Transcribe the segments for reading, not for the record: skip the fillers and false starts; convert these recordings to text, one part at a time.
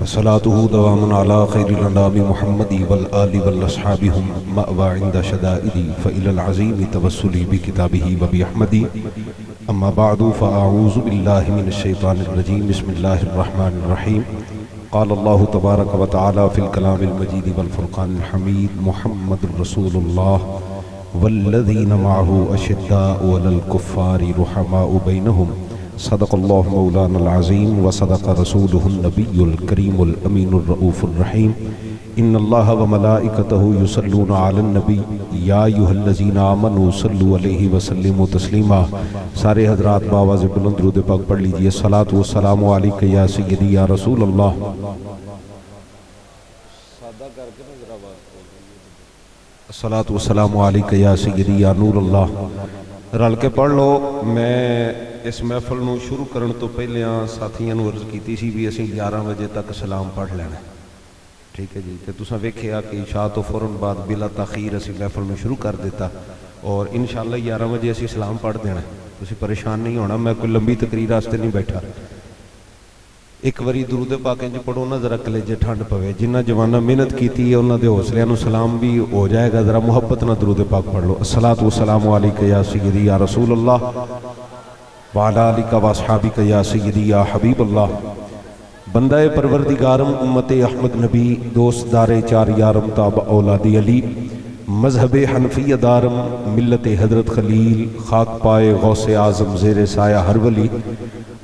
وصلاته دوام على خير الانام محمد والآل والاصحاب هم مأوى عند شدائد فإلى العظيم توسلي بكتابه وبأحمد. اما بعد فاعوذ بالله من الشيطان الرجيم. بسم الله الرحمن الرحيم. قال الله تبارك وتعالى في الكلام المجيد والفرقان الحميد: محمد رسول الله والذين معه أشداء على الكفار رحماء بينهم. صدق الله مولانا العظيم وصدق رسوله النبي الكريم الأمين الرؤوف الرحيم. إن الله وملائكته يصلون على النبي يا أيها الذين آمنوا صلوا عليه وسلموا تسلیما. سارے حضرات بآواز بلند درود پاک پڑھ لیجئے: الصلاۃ والسلام علیک یا سیدی یا رسول اللہ. الصلاۃ والسلام علیک یا سیدی یا نور اللہ. رل کے پڑھ لو. میں اس محفل نو شروع کرن تو پہلے ساتھیاں نو عرض کیتی سی بھی اسی 11 بجے تک سلام پڑھ لینا. ٹھیک ہے جی. تے تساں ویکھیا کہ عشاء تو فوراً بعد بلا تاخیر اسی محفل نو شروع کر دیتا اور انشاءاللہ 11 بجے اسی سلام پڑھ دینا. تسی پریشان نہیں ہونا. میں کوئی لمبی تقریر واسطے نہیں بیٹھا. ایک واری درود پاک انج پڑھو نا ذرا کلیجے ٹھنڈ پوے. جنہ جواناں محنت کیتی ہے انہاں دے حوصلیاں نو سلام بھی ہو جائے گا. ذرا محبت نہ درود پاک پڑھ لو. الصلاۃ والسلام علیک یا سیدی یا رسول اللہ وعلی آلک واصحابک یا سیدی یا حبیب اللہ. بندہ پروردگارم امت احمد نبی دوست دار چار یارم تاب اولاد علی مذہب حنفی دارم ملت حضرت خلیل خاک پائے غوث اعظم زیر سایہ ہر ولی.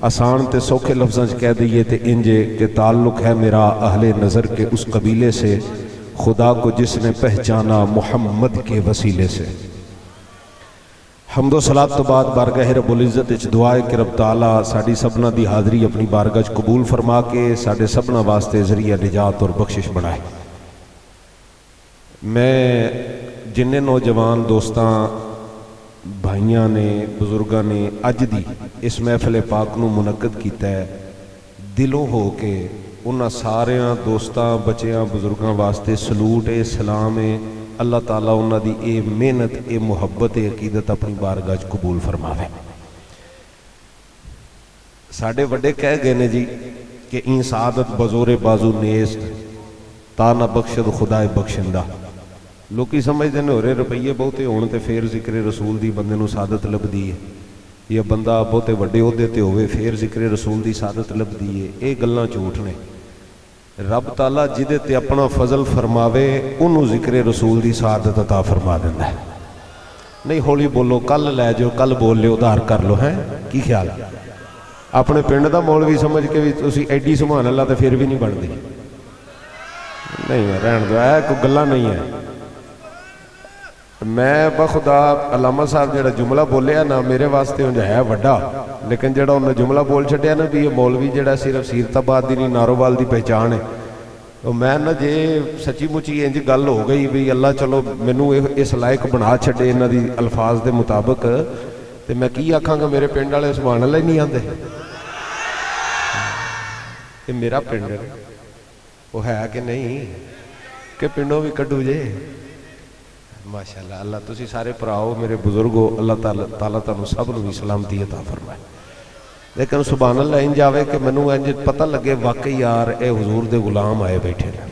آسان تے سوکھے لفظاں کہہ دئیے تے انجے کہ تعلق ہے میرا اہل نظر کے اس قبیلے سے خدا کو جس نے پہچانا محمد کے وسیلے سے. حمد و صلاۃ تو بعد بارگاہ رب العزت اچ دعا ہے کہ رب تعالیٰ ساڈی سبنا دی حاضری اپنی بارگاہ قبول فرما کے ساڈے سبنا واسطے ذریعہ نجات اور بخشش بنائے. میں جننے نوجوان دوستاں بھائیاں نے بزرگاں نے اج دی اس محفل پاک نو منعقد کیتا ہے دلوں ہو کے انہاں ساریاں دوستاں بچیاں بزرگاں واسطے سلوٹ ہے سلام ہے. اللہ تعالیٰ انہاں دی اے محنت اے محبت اے عقیدت اپنی بارگاہ قبول فرماوے. ساڈے وڈے کہہ گئے نے جی کہ این سعادت بزور بازو نیست تا نہ بخشد خدائے بخشندہ. لوکی سمجھتے ہیں ہورے روپیے بہتے ہونے تے پھر ذکر رسول دی بندے نو سعادت لبدی ہے یا بندہ بہتے وڈے عہدے تے ہوئے پھر ذکر رسول دی سعادت لبدی ہے. اے گلاں جھوٹ نے. رب تعالیٰ جدے تے اپنا فضل فرماوے انہوں ذکر رسول دی سعادت عطا فرما دیندہ ہے. نہیں ہولی بولو کل لے جو کل بول لے ادھار کر لو. ہیں کی خیال ہے؟ اپنے پنڈ دا مولوی سمجھ کے بھی تسی ایڈی سبحان اللہ تے پھر بھی نہیں بن دی. نہیں رہن دو ہے کوئی گلہ نہیں ہے. میں بخدا علامہ صاحب جڑا جملہ بولیا نا میرے واسطے انجا ہے وڈا لیکن جڑا انہوں نے جملہ بول چھڑیا نا بھی یہ مولوی جڑا صرف سیرت آباد دی نہیں نارووال دی پہچان ہے. تو میں نا جے سچی مچی انج گل ہو گئی بھی اللہ چلو مینوں اس لائق بنا چھڑے انہاں دی الفاظ دے مطابق تے میں کی آکھاں گا میرے پنڈ والے سبحان اللہ ہی نہیں آندے. یہ میرا پنڈ ہے وہ ہے کہ نہیں کہ پنڈوں بھی کڈو جے. ماشاءاللہ اللہ تسی سارے پراؤ میرے بزرگو اللہ تعالیٰ تعالیٰ سب نو بھی سلامتی عطا فرمائے. لیکن سبحان اللہ انج آوے کہ منو انج پتہ لگے واقعی یار اے حضور دے غلام آئے بیٹھے ہیں.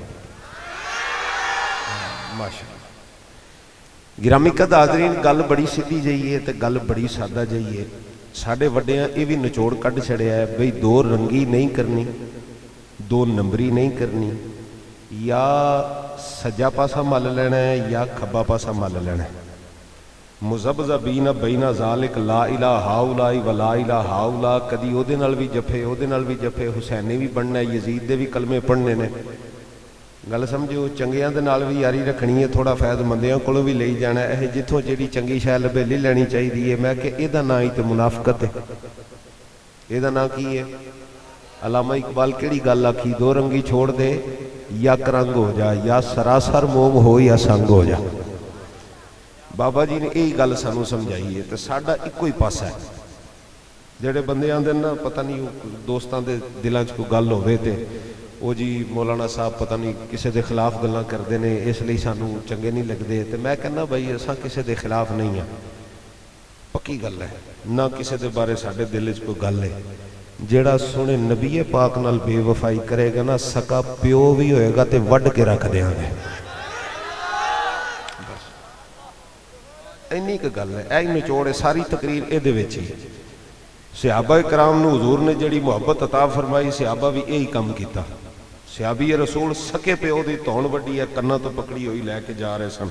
ماشاءاللہ گرامی قد حاضرین گل بڑی سیدھی جائیے تے گل بڑی سادہ جائیے. ساڈے وڈیاں یہ بھی نچوڑ کڈ چھڑیا ہے بھئی دو رنگی نہیں کرنی دو نمبری نہیں کرنی یا سجا پاسا مل لینا ہے یا کھبا پاسا مل لینا ہے. مذبذبین بین ذالک لا الہ ہاؤلاء ولا الہ ہاؤلاء. کدی او دے نال بھی جفے او دے نال بھی جفے حسینی بھی بننا ہے یزید دے بھی کلمے پڑھنے نے. گل سمجھو چنگیاں دے نال بھی یاری رکھنی ہے تھوڑا فیض مندیاں کولوں بھی لئی جانا ہے. جتھوں جیڑی چنگی شے لبے لے لینی چاہیے. میں کہ اے دا نام ہی تے منافقت ہے. اے دا نام کی ہے؟ علامہ اقبال کیڑی گل آکھی دو رنگی چھوڑ دے یا کرنگ ہو جا یا سراسر موم ہو یا سنگ ہو جا. بابا جی نے یہی گل سانوں سمجھائی ہے. تو ساڈا ایکو ہی پاسا ہے. جڑے بندے آندے نا پتہ نہیں دوستاں دے دلاں چ کوئی گل ہوے تے وہ جی مولانا صاحب پتہ نہیں کسے دے خلاف گلاں کردے نے اس لیے سانوں چنگے نہیں لگدے. تے میں کہنا بھائی اساں کسے دے خلاف نہیں ہیں. پکی گل ہے نہ کسے دے بارے ساڈے دل وچ کوئی گل ہے ਜਿਹੜਾ ਸੋਹਣੇ ਨਬੀ ਪਾਕ ਨਾਲ ਬੇਵਫਾਈ ਕਰੇਗਾ ਨਾ, ਸਕਾ ਪਿਓ ਵੀ ਹੋਏਗਾ ਤੇ ਵੱਢ ਕੇ ਰੱਖ ਦਿਆਂਗੇ। ਇੰਨੀ ਕੁ ਗੱਲ ਹੈ, ਇਹ ਨਿਚੋੜ ਹੈ ਸਾਰੀ ਤਕਰੀਰ ਇਹਦੇ ਵਿੱਚ ਹੀ। ਸਹਾਬਾ ਇਕਰਾਮ ਨੂੰ ਹਜ਼ੂਰ ਨੇ ਜਿਹੜੀ ਮੁਹੱਬਤ ਅਤਾ ਫਰਮਾਈ, ਸਹਾਬਾ ਵੀ ਇਹੀ ਕੰਮ ਕੀਤਾ। ਸਹਾਬੀ ਰਸੂਲ ਸਕੇ ਪਿਓ ਦੀ ਧੌਣ ਵੱਡੀ ਹੈ, ਕੰਨਾਂ ਤੋਂ ਪਕੜੀ ਹੋਈ ਲੈ ਕੇ ਜਾ ਰਹੇ ਸਨ।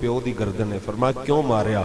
ਪਿਓ ਦੀ ਗਰਦਨ ਹੈ। ਫਰਮਾਇਆ ਕਿਉਂ ਮਾਰਿਆ?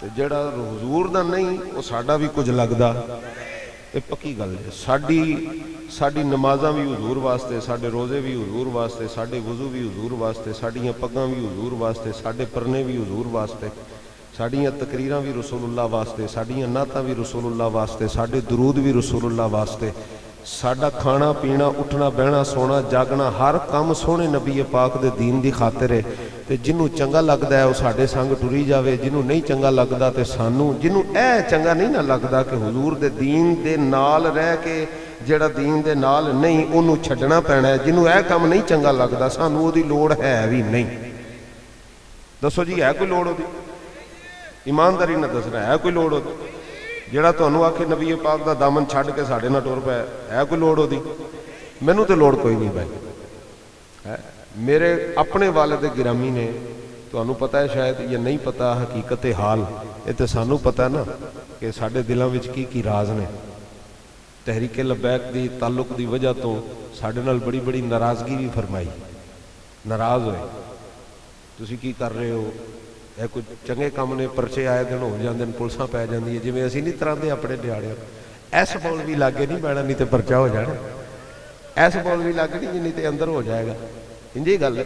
ਤੇ ਜਿਹੜਾ ਹਜ਼ੂਰ ਦਾ ਨਹੀਂ ਉਹ ਸਾਡਾ ਵੀ ਕੁਝ ਲੱਗਦਾ, ਇਹ ਪੱਕੀ ਗੱਲ ਹੈ। ਸਾਡੀ ਨਮਾਜ਼ਾਂ ਵੀ ਹਜ਼ੂਰ ਵਾਸਤੇ, ਸਾਡੇ ਰੋਜ਼ੇ ਵੀ ਹਜ਼ੂਰ ਵਾਸਤੇ, ਸਾਡੇ ਵਜ਼ੂ ਵੀ ਹਜ਼ੂਰ ਵਾਸਤੇ, ਸਾਡੀਆਂ ਪੱਗਾਂ ਵੀ ਹਜ਼ੂਰ ਵਾਸਤੇ, ਸਾਡੇ ਪਰਨੇ ਵੀ ਹਜ਼ੂਰ ਵਾਸਤੇ, ਸਾਡੀਆਂ ਤਕਰੀਰਾਂ ਵੀ ਰਸੂਲullah ਵਾਸਤੇ, ਸਾਡੀਆਂ ਨਾਤਾਂ ਵੀ ਰਸੂਲullah ਵਾਸਤੇ, ਸਾਡੇ ਦਰੂਦ ਵੀ ਰਸੂਲullah ਵਾਸਤੇ, ਸਾਡਾ ਖਾਣਾ ਪੀਣਾ, ਉੱਠਣਾ ਬਹਿਣਾ, ਸੋਣਾ ਜਾਗਣਾ, ਹਰ ਕੰਮ ਸੋਹਣੇ ਨਬੀ ਪਾਕ ਦੇ ਦੀਨ ਦੀ ਖਾਤਰ ਹੈ। ਤੇ ਜਿਹਨੂੰ ਚੰਗਾ ਲੱਗਦਾ ਹੈ ਉਹ ਸਾਡੇ ਸੰਗ ਟੁਰੀ ਜਾਵੇ, ਜਿਹਨੂੰ ਨਹੀਂ ਚੰਗਾ ਲੱਗਦਾ ਤੇ ਸਾਨੂੰ, ਜਿਹਨੂੰ ਇਹ ਚੰਗਾ ਨਹੀਂ ਨਾ ਲੱਗਦਾ ਕਿ ਹਜ਼ੂਰ ਦੇ ਦੀਨ ਦੇ ਨਾਲ ਰਹਿ ਕੇ ਜਿਹੜਾ ਦੀਨ ਦੇ ਨਾਲ ਨਹੀਂ, ਉਹਨੂੰ ਛੱਡਣਾ ਪੈਣਾ ਹੈ। ਜਿਹਨੂੰ ਇਹ ਕੰਮ ਨਹੀਂ ਚੰਗਾ ਲੱਗਦਾ, ਸਾਨੂੰ ਉਹਦੀ ਲੋੜ ਹੈ ਵੀ ਨਹੀਂ। ਦੱਸੋ ਜੀ, ਹੈ ਕੋਈ ਲੋੜ ਉਹਦੀ? ਈਮਾਨਦਾਰੀ ਨਾਲ ਦੱਸਣਾ, ਹੈ ਕੋਈ ਲੋੜ ਉਹਦੀ? ਜਿਹੜਾ ਤੁਹਾਨੂੰ ਆਖੇ ਨਬੀ ਪਾਕ ਦਾ ਦਾਮਨ ਛੱਡ ਕੇ ਸਾਡੇ ਨਾਲ ਟੁਰ ਪਿਆ, ਹੈ ਕੋਈ ਲੋੜ ਉਹਦੀ? ਮੈਨੂੰ ਤੇ ਲੋੜ ਕੋਈ ਨਹੀਂ ਭਾਈ। ਮੇਰੇ ਆਪਣੇ ਵਾਲਿਦ ਗਿਰਾਮੀ ਨੇ, ਤੁਹਾਨੂੰ ਪਤਾ ਹੈ ਸ਼ਾਇਦ ਜਾਂ ਨਹੀਂ ਪਤਾ, ਹਕੀਕਤ ਹਾਲ ਇਹ ਤੇ ਸਾਨੂੰ ਪਤਾ ਨਾ ਕਿ ਸਾਡੇ ਦਿਲਾਂ ਵਿੱਚ ਕੀ ਕੀ ਰਾਜ਼ ਨੇ। ਤਹਿਰੀਕ ਲਬੈਕ ਦੀ ਤਾਲੁਕ ਦੀ ਵਜ੍ਹਾ ਤੋਂ ਸਾਡੇ ਨਾਲ ਬੜੀ ਬੜੀ ਨਾਰਾਜ਼ਗੀ ਵੀ ਫਰਮਾਈ। ਨਾਰਾਜ਼ ਹੋਏ, ਤੁਸੀਂ ਕੀ ਕਰ ਰਹੇ ਹੋ? ਇਹ ਕੋਈ ਚੰਗੇ ਕੰਮ ਨੇ, ਪਰਚੇ ਆਏ ਦਿਨ ਹੋ ਜਾਂਦੇ ਨੇ, ਪੁਲਿਸਾਂ ਪੈ ਜਾਂਦੀ ਹੈ। ਜਿਵੇਂ ਅਸੀਂ ਨਹੀਂ ਤਰਾਂਦੇ ਆਪਣੇ ਦਿਹਾੜਿਆਂ, ਐਸ ਬੋਲ ਵੀ ਲਾਗੇ ਨਹੀਂ ਬੈਣਾ, ਨਹੀਂ ਤੇ ਪਰਚਾ ਹੋ ਜਾਣਾ। ਐਸ ਬੋਲ ਵੀ ਲੱਗ ਨਹੀਂ, ਨਹੀਂ ਤੇ ਅੰਦਰ ਹੋ ਜਾਏਗਾ। ਇੰਜੀ ਗੱਲ ਹੈ।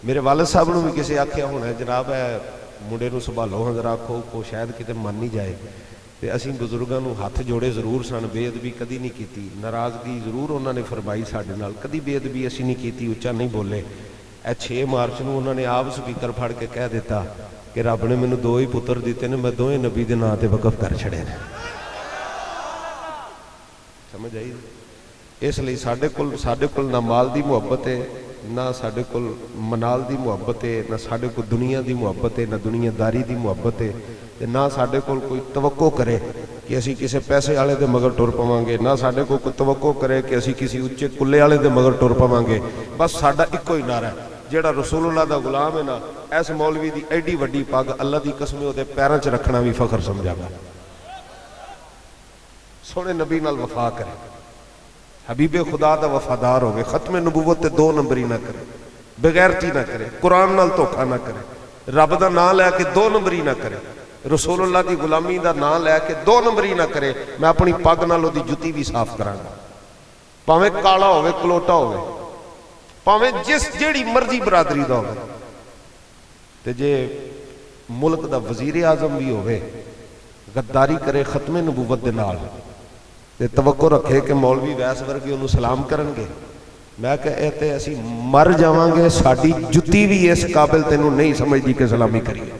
ਮੇਰੇ ਵਾਲਿਦ ਸਾਹਿਬ ਨੂੰ ਵੀ ਕਿਸੇ ਆਖਿਆ ਹੋਣਾ, ਜਨਾਬ ਹੈ ਮੁੰਡੇ ਨੂੰ ਸੰਭਾਲੋ, ਹਾਂ ਜ਼ਰਾ ਆਖੋ, ਉਹ ਸ਼ਾਇਦ ਕਿਤੇ ਮੰਨ ਨਹੀਂ ਜਾਏ। ਤੇ ਅਸੀਂ ਬਜ਼ੁਰਗਾਂ ਨੂੰ ਹੱਥ ਜੋੜੇ ਜ਼ਰੂਰ ਸਨ, ਬੇਅਦਬੀ ਕਦੀ ਨਹੀਂ ਕੀਤੀ। ਨਾਰਾਜ਼ਗੀ ਜ਼ਰੂਰ ਉਹਨਾਂ ਨੇ ਫਰਮਾਈ ਸਾਡੇ ਨਾਲ, ਕਦੀ ਬੇਅਦਬੀ ਅਸੀਂ ਨਹੀਂ ਕੀਤੀ, ਉੱਚਾ ਨਹੀਂ ਬੋਲੇ। ਇਹ 6 ਮਾਰਚ ਨੂੰ ਉਹਨਾਂ ਨੇ ਆਪ ਸਪੀਕਰ ਫੜ ਕੇ ਕਹਿ ਦਿੱਤਾ ਕਿ ਰੱਬ ਨੇ ਮੈਨੂੰ 2 ਹੀ ਪੁੱਤਰ ਦਿੱਤੇ ਨੇ, ਮੈਂ ਦੋਵੇਂ ਨਬੀ ਦੇ ਨਾਂ ਤੇ ਵਕਫ ਕਰ ਛੜੇ ਨੇ। ਸਮਝ ਆਈ? ਇਸ ਲਈ ਸਾਡੇ ਕੋਲ ਨਾ ਮਾਲ ਦੀ ਮੁਹੱਬਤ ਹੈ, ਨਾ ਸਾਡੇ ਕੋਲ ਮਨਾਲ ਦੀ ਮੁਹੱਬਤ ਹੈ, ਨਾ ਸਾਡੇ ਕੋਲ ਦੁਨੀਆ ਦੀ ਮੁਹੱਬਤ ਹੈ, ਨਾ ਦੁਨੀਆਦਾਰੀ ਦੀ ਮੁਹੱਬਤ ਹੈ, ਤੇ ਨਾ ਸਾਡੇ ਕੋਲ ਕੋਈ ਤਵੱਕੋ ਕਰੇ ਕਿ ਅਸੀਂ ਕਿਸੇ ਪੈਸੇ ਵਾਲੇ ਦੇ ਮਗਰ ਟੁਰ ਪਵਾਂਗੇ, ਨਾ ਸਾਡੇ ਕੋਲ ਕੋਈ ਤਵੱਕੋ ਕਰੇ ਕਿ ਅਸੀਂ ਕਿਸੇ ਉੱਚੇ ਕੁੱਲੇ ਵਾਲੇ ਦੇ ਮਗਰ ਟੁਰ ਪਵਾਂਗੇ। ਬਸ ਸਾਡਾ ਇੱਕੋ ਹੀ ਨਾਰਾ ਹੈ, ਜਿਹੜਾ ਰਸੂਲullah ਦਾ ਗੁਲਾਮ ਹੈ ਨਾ, ਇਸ ਮੌਲਵੀ ਦੀ ਐਡੀ ਵੱਡੀ ਪੱਗ ਅੱਲਾ ਦੀ ਕਸਮ ਉਹਦੇ ਪੈਰਾਂ 'ਚ ਰੱਖਣਾ ਵੀ ਫਖਰ ਸਮਝਾਗਾ। ਸੋਹਣੇ ਨਬੀ ਨਾਲ ਵਫਾ ਕਰੇ, ਹਬੀਬੇ ਖੁਦਾ ਦਾ ਵਫਾਦਾਰ ਹੋਵੇ, ਖਤਮੇ ਨਬੂਵਤ ਤੇ 2 ਨੰਬਰੀ ਨਾ ਕਰੇ, ਬਗੈਰਤੀ ਨਾ ਕਰੇ, ਕੁਰਾਨ ਨਾਲ ਧੋਖਾ ਨਾ ਕਰੇ, ਰੱਬ ਦਾ ਨਾਂ ਲੈ ਕੇ 2 ਨੰਬਰੀ ਨਾ ਕਰੇ, ਰਸੂਲullah ਦੀ ਗੁਲਾਮੀ ਦਾ ਨਾਂ ਲੈ ਕੇ 2 ਨੰਬਰੀ ਨਾ ਕਰੇ। ਮੈਂ ਆਪਣੀ ਪੱਗ ਨਾਲ ਉਹਦੀ ਜੁੱਤੀ ਵੀ ਸਾਫ਼ ਕਰਾਂਗਾ, ਭਾਵੇਂ ਕਾਲਾ ਹੋਵੇ, ਕਲੋਟਾ ਹੋਵੇ, ਭਾਵੇਂ ਜਿਹੜੀ ਮਰਜ਼ੀ ਬਰਾਦਰੀ ਦਾ ਹੋਵੇ। ਤੇ ਜੇ ਮੁਲਕ ਦਾ ਵਜ਼ੀਰ ਆਜ਼ਮ ਵੀ ਹੋਵੇ, ਗੱਦਾਰੀ ਕਰੇ ਖਤਮੇ ਨਬੂਵਤ ਦੇ ਨਾਲ, ਤੇ ਤਵੱਕੋ ਰੱਖੇ ਕਿ ਮੌਲਵੀ ਵੈਸ ਵਰਗੇ ਉਹਨੂੰ ਸਲਾਮ ਕਰਨਗੇ, ਮੈਂ ਕਿਹਾ ਇਹ ਤੇ ਅਸੀਂ ਮਰ ਜਾਵਾਂਗੇ, ਸਾਡੀ ਜੁੱਤੀ ਵੀ ਇਸ ਕਾਬਿਲ ਤੈਨੂੰ ਨਹੀਂ ਸਮਝਦੀ ਕਿ ਸਲਾਮੀ ਕਰੀਏ।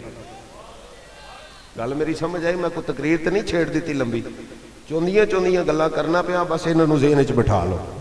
ਗੱਲ ਮੇਰੀ ਸਮਝ ਆਈ? ਮੈਂ ਕੋਈ ਤਕਰੀਰ ਤੇ ਨਹੀਂ ਛੇੜ ਦਿੱਤੀ ਲੰਬੀ, ਚੌਂਦੀਆਂ ਗੱਲਾਂ ਕਰਨਾ ਪਿਆ, ਬਸ ਇਹਨਾਂ ਨੂੰ ਜ਼ਹਿਨ 'ਚ ਬਿਠਾ ਲਓ।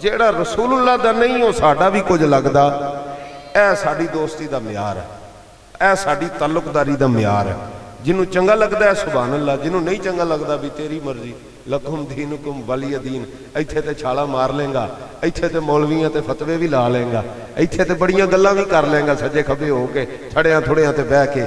ਜਿਹੜਾ ਰਸੂਲullah ਦਾ ਨਹੀਂ ਉਹ ਸਾਡਾ ਵੀ ਕੁਝ ਲੱਗਦਾ। ਇਹ ਸਾਡੀ ਦੋਸਤੀ ਦਾ ਮਿਆਰ ਹੈ, ਇਹ ਸਾਡੀ ਤਾਲੁਕਦਾਰੀ ਦਾ ਮਿਆਰ ਹੈ। ਜਿਹਨੂੰ ਚੰਗਾ ਲੱਗਦਾ ਹੈ ਸੁਭਾਨ ਅੱਲਾਹ, ਜਿਹਨੂੰ ਨਹੀਂ ਚੰਗਾ ਲੱਗਦਾ ਵੀ ਤੇਰੀ ਮਰਜ਼ੀ, ਲਕੁਮ ਦੀਨੁਕੁਮ ਵਲੀਯ ਦੀਨ। ਇੱਥੇ ਤੇ ਛਾਲਾ ਮਾਰ ਲੇਗਾ, ਇੱਥੇ ਤੇ ਮੌਲਵੀਆਂ ਤੇ ਫਤਵੇ ਵੀ ਲਾ ਲੇਗਾ, ਇੱਥੇ ਤੇ ਬੜੀਆਂ ਗੱਲਾਂ ਵੀ ਕਰ ਲੇਗਾ ਸੱਜੇ ਖੱਬੇ ਹੋ ਕੇ, ਥੜਿਆਂ ਥੁੜਿਆਂ ਤੇ ਬਹਿ ਕੇ।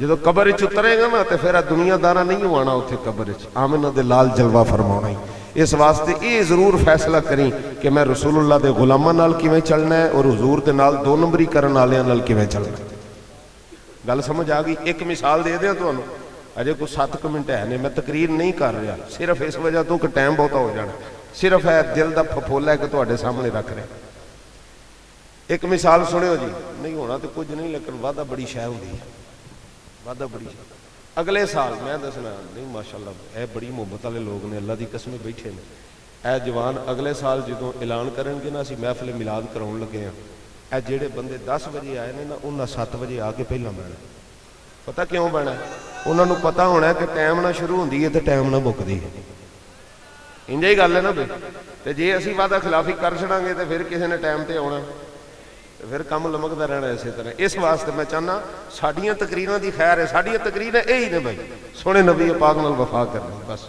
ਜਦੋਂ ਕਬਰ 'ਚ ਉਤਰੇਗਾ ਨਾ ਤੇ ਫਿਰ ਦੁਨੀਆਦਾਰਾਂ ਨਹੀਂ ਆਉਣਾ ਉੱਥੇ ਕਬਰ 'ਚ, ਆਮਨਾ ਦੇ ਲਾਲ ਜਲਵਾ ਫਰਮਾਉਣਾ ਹੀ। ਇਸ ਵਾਸਤੇ ਇਹ ਜ਼ਰੂਰ ਫੈਸਲਾ ਕਰੀ ਕਿ ਮੈਂ ਰਸੂਲullah ਦੇ ਗੁਲਾਮਾਂ ਨਾਲ ਕਿਵੇਂ ਚੱਲਣਾ ਹੈ ਔਰ ਹਜ਼ੂਰ ਦੇ ਨਾਲ 2 ਨੰਬਰੀ ਕਰਨ ਵਾਲਿਆਂ ਨਾਲ ਕਿਵੇਂ ਚੱਲਣਾ। ਗੱਲ ਸਮਝ ਆ ਗਈ? ਇੱਕ ਮਿਸਾਲ ਦੇ ਦਿਆਂ ਤੁਹਾਨੂੰ, ਅਜੇ ਕੋਈ 7 ਮਿੰਟ ਹੈ ਨੇ, ਮੈਂ ਤਕਰੀਰ ਨਹੀਂ ਕਰ ਰਿਹਾ ਸਿਰਫ ਇਸ ਵਜ੍ਹਾ ਤੋਂ ਕਿ ਟਾਈਮ ਬਹੁਤਾ ਹੋ ਜਾਣਾ, ਸਿਰਫ ਹੈ ਦਿਲ ਦਾ ਫਫੋਲਾ ਕਿ ਤੁਹਾਡੇ ਸਾਹਮਣੇ ਰੱਖ ਰਿਹਾ। ਇੱਕ ਮਿਸਾਲ ਸੁਣਿਓ ਜੀ, ਨਹੀਂ ਹੋਣਾ ਤੇ ਕੁਝ ਨਹੀਂ, ਲੇਕਿਨ ਵਾਦਾ ਬੜੀ ਸ਼ੈ ਹੁੰਦੀ ਹੈ, ਵਾਦਾ ਬੜੀ ਸ਼ੈ। ਅਗਲੇ ਸਾਲ ਮੈਂ ਦੱਸਣਾ ਨਹੀਂ, ਮਾਸ਼ਾਅੱਲਾ ਇਹ ਬੜੀ ਮੁਹੱਬਤ ਵਾਲੇ ਲੋਕ ਨੇ, ਅੱਲਾ ਦੀ ਕਸਮ ਬੈਠੇ ਨੇ ਇਹ ਜਵਾਨ। ਅਗਲੇ ਸਾਲ ਜਦੋਂ ਐਲਾਨ ਕਰਨਗੇ ਨਾ ਅਸੀਂ ਮਹਿਫਿਲ ਮਿਲਾਦ ਕਰਾਉਣ ਲੱਗੇ ਹਾਂ, ਇਹ ਜਿਹੜੇ ਬੰਦੇ 10 ਵਜੇ ਆਏ ਨੇ ਨਾ, ਉਹਨਾਂ 7 ਵਜੇ ਆ ਕੇ ਪਹਿਲਾਂ ਬਹਿਣਾ। ਪਤਾ ਕਿਉਂ ਬਹਿਣਾ? ਉਹਨਾਂ ਨੂੰ ਪਤਾ ਹੋਣਾ ਕਿ ਟਾਈਮ ਨਾਲ ਸ਼ੁਰੂ ਹੁੰਦੀ ਹੈ ਤੇ ਟਾਈਮ ਨਾਲ ਮੁੱਕਦੀ ਹੈ। ਇੰਝ ਹੀ ਗੱਲ ਹੈ ਨਾ ਬਈ। ਤੇ ਜੇ ਅਸੀਂ ਵਾਅਦਾ ਖਿਲਾਫੀ ਕਰ ਛੜਾਂਗੇ ਤੇ ਫਿਰ ਕਿਸੇ ਨੇ ਟਾਈਮ ਤੇ ਆਉਣਾ, ਤੇ ਫਿਰ ਕੰਮ ਲਮਕਦਾ ਰਹਿਣਾ ਇਸੇ ਤਰ੍ਹਾਂ। ਇਸ ਵਾਸਤੇ ਮੈਂ ਚਾਹੁੰਦਾ ਸਾਡੀਆਂ ਤਕਰੀਰਾਂ ਦੀ ਖੈਰ ਹੈ, ਸਾਡੀਆਂ ਤਕਰੀਰਾਂ ਇਹ ਹੀ ਨੇ ਭਾਈ, ਸੋਹਣੇ ਨਬੀ ਪਾਕ ਨਾਲ ਵਫਾ ਕਰਨੀ ਬਸ।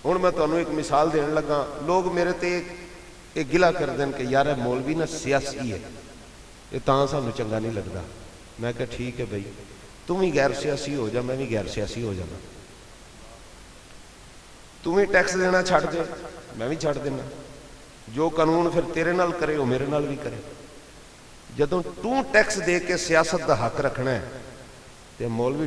ਹੁਣ ਮੈਂ ਤੁਹਾਨੂੰ ਇੱਕ ਮਿਸਾਲ ਦੇਣ ਲੱਗਾ। ਲੋਕ ਮੇਰੇ ਤੇ ਇਹ ਗਿਲਾ ਕਰਦੇ ਨੇ ਕਿ ਯਾਰ ਇਹ ਮੌਲਵੀ ਨਾ ਸਿਆਸੀ ਹੈ, ਇਹ ਤਾਂ ਸਾਨੂੰ ਚੰਗਾ ਨਹੀਂ ਲੱਗਦਾ। ਮੈਂ ਕਿਹਾ ਠੀਕ ਹੈ ਬਈ, ਤੂੰ ਵੀ ਗੈਰ ਸਿਆਸੀ ਹੋ ਜਾ, ਮੈਂ ਵੀ ਗੈਰ ਸਿਆਸੀ ਹੋ ਜਾਣਾ। ਤੂੰ ਵੀ ਟੈਕਸ ਦੇਣਾ ਛੱਡ ਦੇ, ਮੈਂ ਵੀ ਛੱਡ ਦੇਣਾ। ਜੋ ਕਾਨੂੰਨ ਫਿਰ ਤੇਰੇ ਨਾਲ ਕਰੇ ਉਹ ਮੇਰੇ ਨਾਲ ਵੀ ਕਰੇ। ਜਦੋਂ ਤੂੰ ਟੈਕਸ ਦੇ ਕੇ ਸਿਆਸਤ ਦਾ ਹੱਕ ਰੱਖਣਾ ਹੈ ਤੇ ਮੌਲਵੀ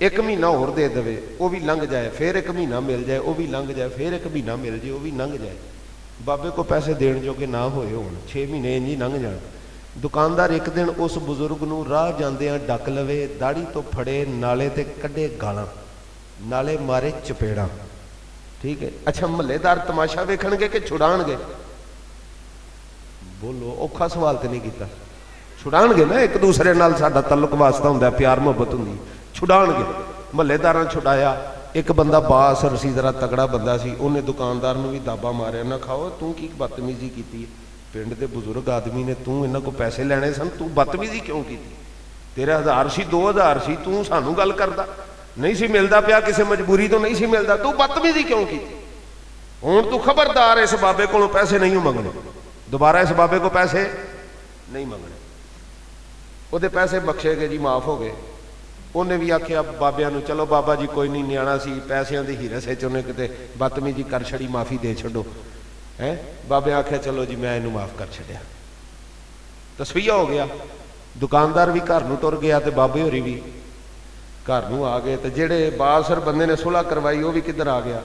ਇੱਕ ਮਹੀਨਾ ਹੋਰ ਦੇ ਦੇਵੇ, ਉਹ ਵੀ ਲੰਘ ਜਾਏ, ਫਿਰ ਇੱਕ ਮਹੀਨਾ ਮਿਲ ਜਾਏ, ਉਹ ਵੀ ਲੰਘ ਜਾਏ, ਫਿਰ ਇੱਕ ਮਹੀਨਾ ਮਿਲ ਜਾਏ, ਉਹ ਵੀ ਲੰਘ ਜਾਏ। ਬਾਬੇ ਕੋ ਪੈਸੇ ਦੇਣ ਜੋਗੇ ਨਾ ਹੋਏ ਹੋਣ, 6 ਮਹੀਨੇ ਇੰਝ ਹੀ ਲੰਘ ਜਾਣ। ਦੁਕਾਨਦਾਰ ਇੱਕ ਦਿਨ ਉਸ ਬਜ਼ੁਰਗ ਨੂੰ ਰਾਹ ਜਾਂਦਿਆਂ ਡੱਕ ਲਵੇ, ਦਾੜੀ ਤੋਂ ਫੜੇ, ਨਾਲੇ ਤੇ ਕੱਢੇ ਗਾਲਾਂ, ਨਾਲੇ ਮਾਰੇ ਚਪੇੜਾਂ। ਠੀਕ ਹੈ, ਅੱਛਾ ਮਹੱਲੇਦਾਰ ਤਮਾਸ਼ਾ ਵੇਖਣਗੇ ਕਿ ਛੁਡਾਣਗੇ? ਬੋਲੋ, ਔਖਾ ਸਵਾਲ ਤੇ ਨਹੀਂ ਕੀਤਾ। ਛੁਡਾਣਗੇ ਨਾ, ਇੱਕ ਦੂਸਰੇ ਨਾਲ ਸਾਡਾ ਤਾਲੁਕ ਵਾਸਤਾ ਹੁੰਦਾ, ਪਿਆਰ ਮੁਹੱਬਤ ਹੁੰਦੀ, ਛੁਡਾਣਗੇ। ਮਹੱਲੇਦਾਰਾਂ ਛੁਡਾਇਆ। ਇੱਕ ਬੰਦਾ ਬਾਸਰ ਸੀ, ਜ਼ਰਾ ਤਗੜਾ ਬੰਦਾ ਸੀ, ਉਹਨੇ ਦੁਕਾਨਦਾਰ ਨੂੰ ਵੀ ਦਾਬਾ ਮਾਰਿਆ, ਨਾ ਖਾਓ ਤੂੰ ਕੀ ਬਦਤਮੀਜ਼ੀ ਕੀਤੀ, ਪਿੰਡ ਦੇ ਬਜ਼ੁਰਗ ਆਦਮੀ ਨੇ, ਤੂੰ ਇਹਨਾਂ ਕੋਲ ਪੈਸੇ ਲੈਣੇ ਸਨ, ਤੂੰ ਬਦਤਮੀਜ਼ੀ ਕਿਉਂ ਕੀਤੀ? ਤੇਰਾ 1000 ਸੀ, 2000 ਸੀ, ਤੂੰ ਸਾਨੂੰ ਗੱਲ ਕਰਦਾ? ਨਹੀਂ ਸੀ ਮਿਲਦਾ ਪਿਆ, ਕਿਸੇ ਮਜਬੂਰੀ ਤੋਂ ਨਹੀਂ ਸੀ ਮਿਲਦਾ, ਤੂੰ ਬਦਤਮੀਜ਼ੀ ਕਿਉਂ ਕੀਤੀ? ਹੁਣ ਤੂੰ ਖਬਰਦਾਰ, ਇਸ ਬਾਬੇ ਕੋਲੋਂ ਪੈਸੇ ਨਹੀਂ ਮੰਗਣੇ, ਦੁਬਾਰਾ ਇਸ ਬਾਬੇ ਕੋਲ ਪੈਸੇ ਨਹੀਂ ਮੰਗਣੇ। ਉਹਦੇ ਪੈਸੇ ਬਖਸ਼ੇ ਗਏ ਜੀ, ਮਾਫ ਹੋ ਗਏ। ਉਹਨੇ ਵੀ ਆਖਿਆ ਬਾਬਿਆਂ ਨੂੰ, ਚਲੋ ਬਾਬਾ ਜੀ ਕੋਈ ਨਹੀਂ, ਨਿਆਣਾ ਸੀ, ਪੈਸਿਆਂ ਦੀ ਹੀਰਸ ਵਿੱਚ ਉਹਨੇ ਕਿਤੇ ਬਦਤਮੀਜ਼ੀ ਕਰ ਛੜੀ, ਮਾਫੀ ਦੇ ਛੱਡੋ। ਹੈ ਬਾਬੇ ਆਖਿਆ ਚਲੋ ਜੀ ਮੈਂ ਇਹਨੂੰ ਮਾਫ ਕਰ ਛੱਡਿਆ, ਤਸਵੀਆ ਹੋ ਗਿਆ। ਦੁਕਾਨਦਾਰ ਵੀ ਘਰ ਨੂੰ ਤੁਰ ਗਿਆ ਤੇ ਬਾਬੇ ਹੋਰੀ ਵੀ ਘਰ ਨੂੰ ਆ ਗਏ। ਤੇ ਜਿਹੜੇ ਬਾਸਰ ਬੰਦੇ ਨੇ ਸੁਲ੍ਹਾ ਕਰਵਾਈ ਉਹ ਵੀ ਕਿੱਧਰ ਆ ਗਿਆ?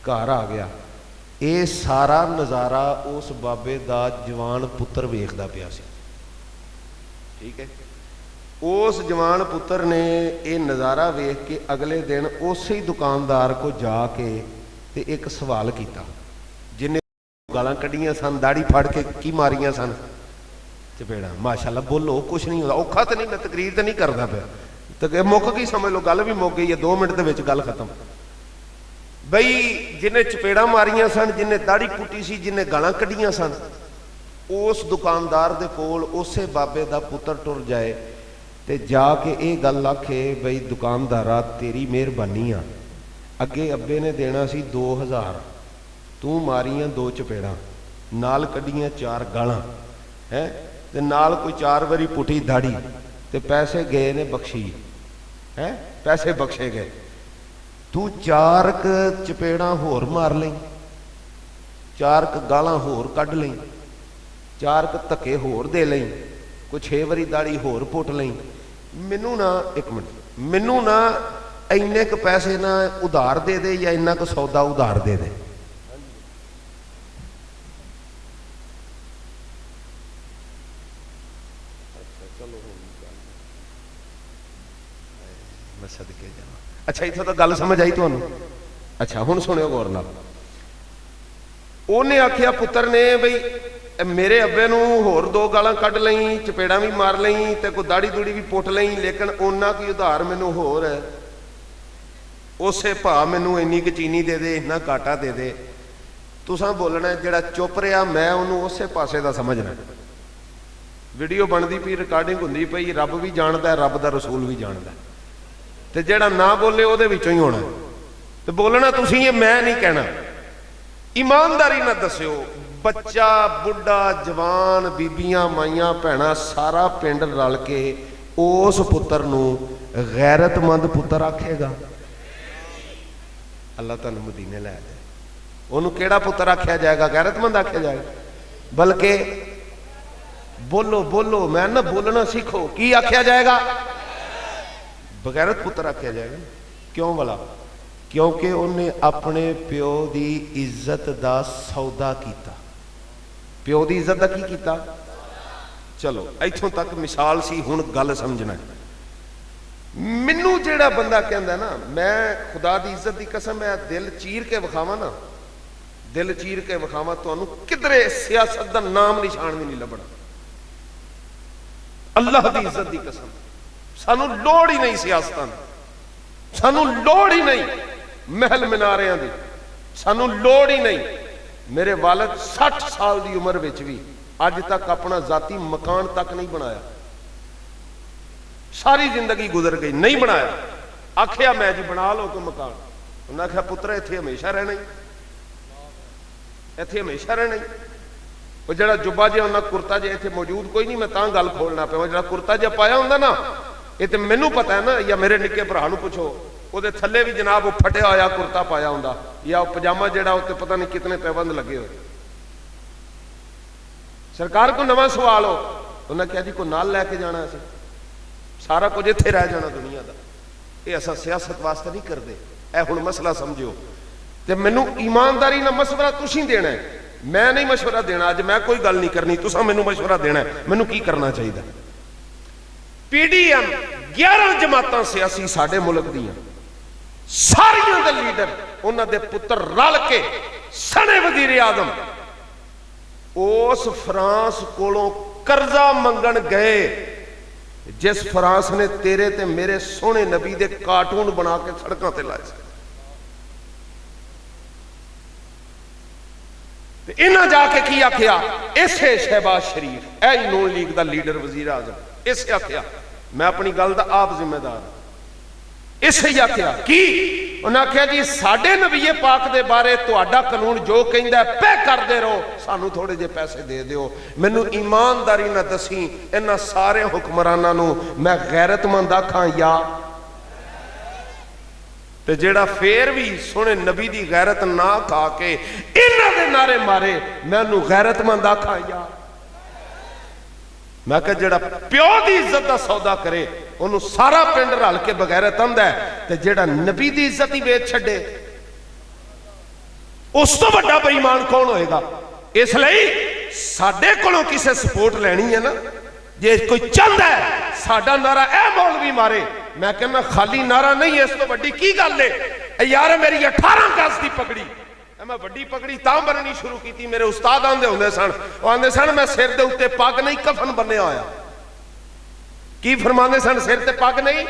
ਘਰ ਆ ਗਿਆ। ਇਹ ਸਾਰਾ ਨਜ਼ਾਰਾ ਉਸ ਬਾਬੇ ਦਾ ਜਵਾਨ ਪੁੱਤਰ ਵੇਖਦਾ ਪਿਆ ਸੀ। ਠੀਕ ਹੈ, ਉਸ ਜਵਾਨ ਪੁੱਤਰ ਨੇ ਇਹ ਨਜ਼ਾਰਾ ਵੇਖ ਕੇ ਅਗਲੇ ਦਿਨ ਉਸੇ ਦੁਕਾਨਦਾਰ ਕੋ ਜਾ ਕੇ ਤੇ ਇੱਕ ਸਵਾਲ ਕੀਤਾ, ਜਿਹਨੇ ਗਾਲਾਂ ਕੱਢੀਆਂ ਸਨ, ਦਾੜੀ ਫੜ ਕੇ ਕੀ ਮਾਰੀਆਂ ਸਨ, ਚਪੇੜਾਂ। ਮਾਸ਼ਾਅੱਲਾ, ਬੋਲੋ, ਕੁਛ ਨਹੀਂ ਹੁੰਦਾ, ਔਖਾ ਤਾਂ ਨਹੀਂ, ਮੈਂ ਤਕਰੀਰ ਤਾਂ ਨਹੀਂ ਕਰਦਾ ਪਿਆ, ਤੇ ਮੁੱਕ ਗਈ, ਸਮਝ ਲਓ ਗੱਲ ਵੀ ਮੁੱਕ ਗਈ ਹੈ, 2 ਮਿੰਟ ਦੇ ਵਿੱਚ ਗੱਲ ਖਤਮ। ਬਈ ਜਿਹਨੇ ਚਪੇੜਾਂ ਮਾਰੀਆਂ ਸਨ, ਜਿਹਨੇ ਦਾੜੀ ਪੁੱਟੀ ਸੀ, ਜਿਹਨੇ ਗਾਲਾਂ ਕੱਢੀਆਂ ਸਨ, ਉਸ ਦੁਕਾਨਦਾਰ ਦੇ ਕੋਲ ਉਸੇ ਬਾਬੇ ਦਾ ਪੁੱਤਰ ਟੁਰ ਜਾਏ ਤੇ ਜਾ ਕੇ ਇਹ ਗੱਲ ਆਖੇ, ਬਈ ਦੁਕਾਨਦਾਰਾ ਤੇਰੀ ਮਿਹਰਬਾਨੀ ਆ, ਅੱਗੇ ਅੱਬੇ ਨੇ ਦੇਣਾ ਸੀ 2000, ਤੂੰ ਮਾਰੀਆਂ 2 ਚਪੇੜਾਂ, ਨਾਲ ਕੱਢੀਆਂ 4 ਗਾਲਾਂ, ਹੈ ਤੇ ਨਾਲ ਕੋਈ 4 ਵਾਰੀ ਪੁੱਟੀ ਦਾੜੀ, ਤੇ ਪੈਸੇ ਗਏ ਨੇ ਬਖਸ਼ੀ, ਹੈ ਪੈਸੇ ਬਖਸ਼ੇ ਗਏ। ਤੂੰ 4 ਚਪੇੜਾਂ ਹੋਰ ਮਾਰ ਲਈ, 4 ਗਾਲਾਂ ਹੋਰ ਕੱਢ ਲਈ, 4 ਧੱਕੇ ਹੋਰ ਦੇ ਲਈ, ਕੋਈ 6 ਵਾਰੀ ਦਾੜੀ ਹੋਰ ਪੁੱਟ ਲਈ। ਮੈਨੂੰ ਨਾ, ਇੱਕ ਮਿੰਟ, ਮੈਨੂੰ ਨਾ ਇੰਨੇ ਕੁ ਪੈਸੇ ਨਾ ਉਧਾਰ ਦੇ ਦੇ, ਜਾਂ ਇੰਨਾ ਕੁ ਸੌਦਾ ਉਧਾਰ ਦੇ ਦੇ। ਮੈਂ ਸਦਕੇ ਜਾਵਾਂ। ਅੱਛਾ, ਇੱਥੋਂ ਤਾਂ ਗੱਲ ਸਮਝ ਆਈ ਤੁਹਾਨੂੰ? ਅੱਛਾ, ਹੁਣ ਸੁਣਿਓ ਗੌਰ ਨਾਲ। ਉਹਨੇ ਆਖਿਆ ਪੁੱਤਰ ਨੇ, ਬਈ ਮੇਰੇ ਅੱਬੇ ਨੂੰ ਹੋਰ 2 ਗਾਲਾਂ ਕੱਢ ਲਈ, ਚਪੇੜਾਂ ਵੀ ਮਾਰ ਲਈ, ਤੇ ਕੋਈ ਦਾੜੀ ਦੂੜੀ ਵੀ ਪੁੱਟ ਲਈ, ਲੇਕਿਨ ਉਹਨਾਂ ਕੀ ਉਧਾਰ ਮੈਨੂੰ ਹੋਰ ਹੈ, ਉਸੇ ਭਾਅ ਮੈਨੂੰ ਇੰਨੀ ਕੁ ਚੀਨੀ ਦੇ ਦੇ, ਇੰਨਾ ਕਾਟਾ ਦੇ ਦੇ। ਤੁਸਾਂ ਬੋਲਣਾ, ਜਿਹੜਾ ਚੁੱਪ ਰਿਹਾ ਮੈਂ ਉਹਨੂੰ ਉਸੇ ਪਾਸੇ ਦਾ ਸਮਝਣਾ। ਵੀਡੀਓ ਬਣਦੀ ਪਈ, ਰਿਕਾਰਡਿੰਗ ਹੁੰਦੀ ਪਈ, ਰੱਬ ਵੀ ਜਾਣਦਾ, ਰੱਬ ਦਾ ਰਸੂਲ ਵੀ ਜਾਣਦਾ, ਤੇ ਜਿਹੜਾ ਨਾ ਬੋਲੇ ਉਹਦੇ ਵਿੱਚੋਂ ਹੀ ਹੋਣਾ। ਤੇ ਬੋਲਣਾ ਤੁਸੀਂ, ਇਹ ਮੈਂ ਨਹੀਂ ਕਹਿਣਾ। ਈਮਾਨਦਾਰੀ ਨਾਲ ਦੱਸਿਓ, ਬੱਚਾ, ਬੁੱਢਾ, ਜਵਾਨ, ਬੀਬੀਆਂ, ਮਾਈਆਂ, ਭੈਣਾਂ, ਸਾਰਾ ਪਿੰਡ ਰਲ ਕੇ ਉਸ ਪੁੱਤਰ ਨੂੰ ਗੈਰਤਮੰਦ ਪੁੱਤਰ ਆਖੇਗਾ? ਅੱਲਾਹ ਤੁਹਾਨੂੰ ਮਦੀਨੇ ਲੈ ਜਾਏ। ਉਹਨੂੰ ਕਿਹੜਾ ਪੁੱਤਰ ਆਖਿਆ ਜਾਏਗਾ? ਗੈਰਤਮੰਦ ਆਖਿਆ ਜਾਏਗਾ। ਬਲਕਿ ਬੋਲੋ ਬੋਲੋ, ਮੈਂ ਨਾ ਬੋਲਣਾ ਸਿੱਖੋ, ਕੀ ਆਖਿਆ ਜਾਏਗਾ? ਬਗੈਰਤ ਪੁੱਤਰ ਆਖਿਆ ਜਾਏਗਾ। ਕਿਉਂ ਭਲਾ? ਕਿਉਂਕਿ ਉਹਨੇ ਆਪਣੇ ਪਿਓ ਦੀ ਇੱਜ਼ਤ ਦਾ ਸੌਦਾ ਕੀਤਾ। ਪਿਓ ਦੀ ਇੱਜ਼ਤ ਦਾ ਕੀ ਕੀਤਾ? ਚਲੋ ਇੱਥੋਂ ਤੱਕ ਮਿਸਾਲ ਸੀ, ਹੁਣ ਗੱਲ ਸਮਝਣਾ। ਮੈਨੂੰ ਜਿਹੜਾ ਬੰਦਾ ਕਹਿੰਦਾ ਨਾ, ਮੈਂ ਖੁਦਾ ਦੀ ਇੱਜ਼ਤ ਦੀ ਕਸਮ ਹੈ, ਦਿਲ ਚੀਰ ਕੇ ਵਿਖਾਵਾਂ ਨਾ, ਦਿਲ ਚੀਰ ਕੇ ਵਿਖਾਵਾਂ, ਤੁਹਾਨੂੰ ਕਿਧਰੇ ਸਿਆਸਤ ਦਾ ਨਾਮ ਨਿਸ਼ਾਨ ਵੀ ਨਹੀਂ ਲੱਭਣਾ। ਅੱਲਾਹ ਦੀ ਇੱਜ਼ਤ ਦੀ ਕਸਮ, ਸਾਨੂੰ ਲੋੜ ਹੀ ਨਹੀਂ ਸਿਆਸਤਾਂ ਦੀ, ਸਾਨੂੰ ਲੋੜ ਹੀ ਨਹੀਂ ਮਹਿਲ ਮਨਾਰਿਆਂ ਦੀ, ਸਾਨੂੰ ਲੋੜ ਹੀ ਨਹੀਂ। ਮੇਰੇ ਵਾਲਿਦ 60 ਸਾਲ ਦੀ ਉਮਰ ਵਿੱਚ ਵੀ ਅੱਜ ਤੱਕ ਆਪਣਾ ਜ਼ਾਤੀ ਮਕਾਨ ਤੱਕ ਨਹੀਂ ਬਣਾਇਆ। ਸਾਰੀ ਜ਼ਿੰਦਗੀ ਗੁਜ਼ਰ ਗਈ, ਨਹੀਂ ਬਣਾਇਆ। ਆਖਿਆ ਮੈਂ ਜੀ ਬਣਾ ਲਓ ਕੋਈ ਮਕਾਨ, ਉਹਨਾਂ ਆਖਿਆ ਪੁੱਤਰ ਇੱਥੇ ਹਮੇਸ਼ਾ ਰਹਿਣਾ ਹੀ, ਇੱਥੇ ਹਮੇਸ਼ਾ ਰਹਿਣਾ ਹੀ। ਉਹ ਜਿਹੜਾ ਜੁੱਬਾ ਜਿਹਾ ਉਹਨਾਂ ਕੁਰਤਾ ਜਿਹਾ ਇੱਥੇ ਮੌਜੂਦ ਕੋਈ ਨਹੀਂ, ਮੈਂ ਤਾਂ ਗੱਲ ਖੋਲਣਾ ਪਿਆ। ਜਿਹੜਾ ਕੁਰਤਾ ਜਿਹਾ ਪਾਇਆ ਹੁੰਦਾ ਨਾ, ਇਹ ਤੇ ਮੈਨੂੰ ਪਤਾ ਹੈ ਨਾ, ਜਾਂ ਮੇਰੇ ਨਿੱਕੇ ਭਰਾ ਨੂੰ ਪੁੱਛੋ, ਉਹਦੇ ਥੱਲੇ ਵੀ ਜਨਾਬ ਉਹ ਫਟਿਆ ਹੋਇਆ ਕੁਰਤਾ ਪਾਇਆ ਹੁੰਦਾ, ਜਾਂ ਉਹ ਪਜਾਮਾ ਜਿਹੜਾ ਉੱਤੇ ਪਤਾ ਨਹੀਂ ਕਿਤਨੇ ਪੈਬੰਦ ਲੱਗੇ ਹੋਏ। ਸਰਕਾਰ ਕੋ ਨਵਾਂ ਸਵਾਲ ਹੋ, ਉਹਨਾਂ ਕਿਹਾ ਜੀ ਕੋਈ ਨਾਲ ਲੈ ਕੇ ਜਾਣਾ, ਅਸੀਂ ਸਾਰਾ ਕੁਝ ਇੱਥੇ ਰਹਿ ਜਾਣਾ ਦੁਨੀਆ ਦਾ। یہ اصا سیاست واسطے نہیں کرتے. اے ہن مسئلہ سمجھو تے مینوں ایمانداری نہ مشورہ تسی دینا ہے, میں نہیں مشورہ دینا. اج میں کوئی گل نہیں کرنی, تساں مینوں مشورہ دینا ہے مینوں کی کرنا چاہیے. پی ڈی ایم 11 جماعتاں سیاسی ساڈے ملک دیاں ساریاں دے لیڈر انہاں دے پتر رل کے سنے وزیر اعظم اس فرانس کولوں قرضہ منگن گئے جس فرانس نے تیرے تے میرے سونے نبی دے کارٹون بنا کے سڑکاں تے لائے سے. انہاں جا کے کی آکھیا اسے شہباز شریف اے نون لیگ دا لیڈر وزیر اعظم اسے آکھیا میں اپنی گل دا آپ ذمہ دار ہوں. اسے ہی آکھیا کی انہاں آکھیا جی ساڈے نبی پاک دے بارے تہاڈا قانون جو کہندا ہے پے کر دے رہو, سانو تھوڑے جے پیسے دے دیو. مینوں ایمانداری نہ دسی انہاں سارے حکمراناں نوں میں غیرت مند آکھاں یا تے جیڑا پھر بھی سونے نبی دی غیرت نہ کھا کے انہاں دے نعرے مارے میں انہوں غیرت مند آکھاں یا میں کہ جیڑا پیو دی عزت دا سودا کرے انہوں سارا پنڈ رل کے بغیرت آندا ہے تے جیڑا نبی دی عزت ہی ویچ چھڈے اس تو بڑا بے ایمان کون ہوئے گا. اس لئی ساڈے کولوں کسے سپورٹ لینی ہے نا, جے کوئی چاہندا ہے ساڈا نعرہ اے مولوی مارے, میں کہنا خالی نعرہ نہیں ہے, اس تو بڑی کی گل ہے. اے یار میری 18 گز دی پگڑی میں بڑی پگڑی تاں بننی شروع کی تھی. میرے استاد آندے ہوندے سن, وہ آندے سن میں سر دے اوتے پگ نہیں کفن بنیا ہویا. کی فرماندے سن سر تے پگ نہیں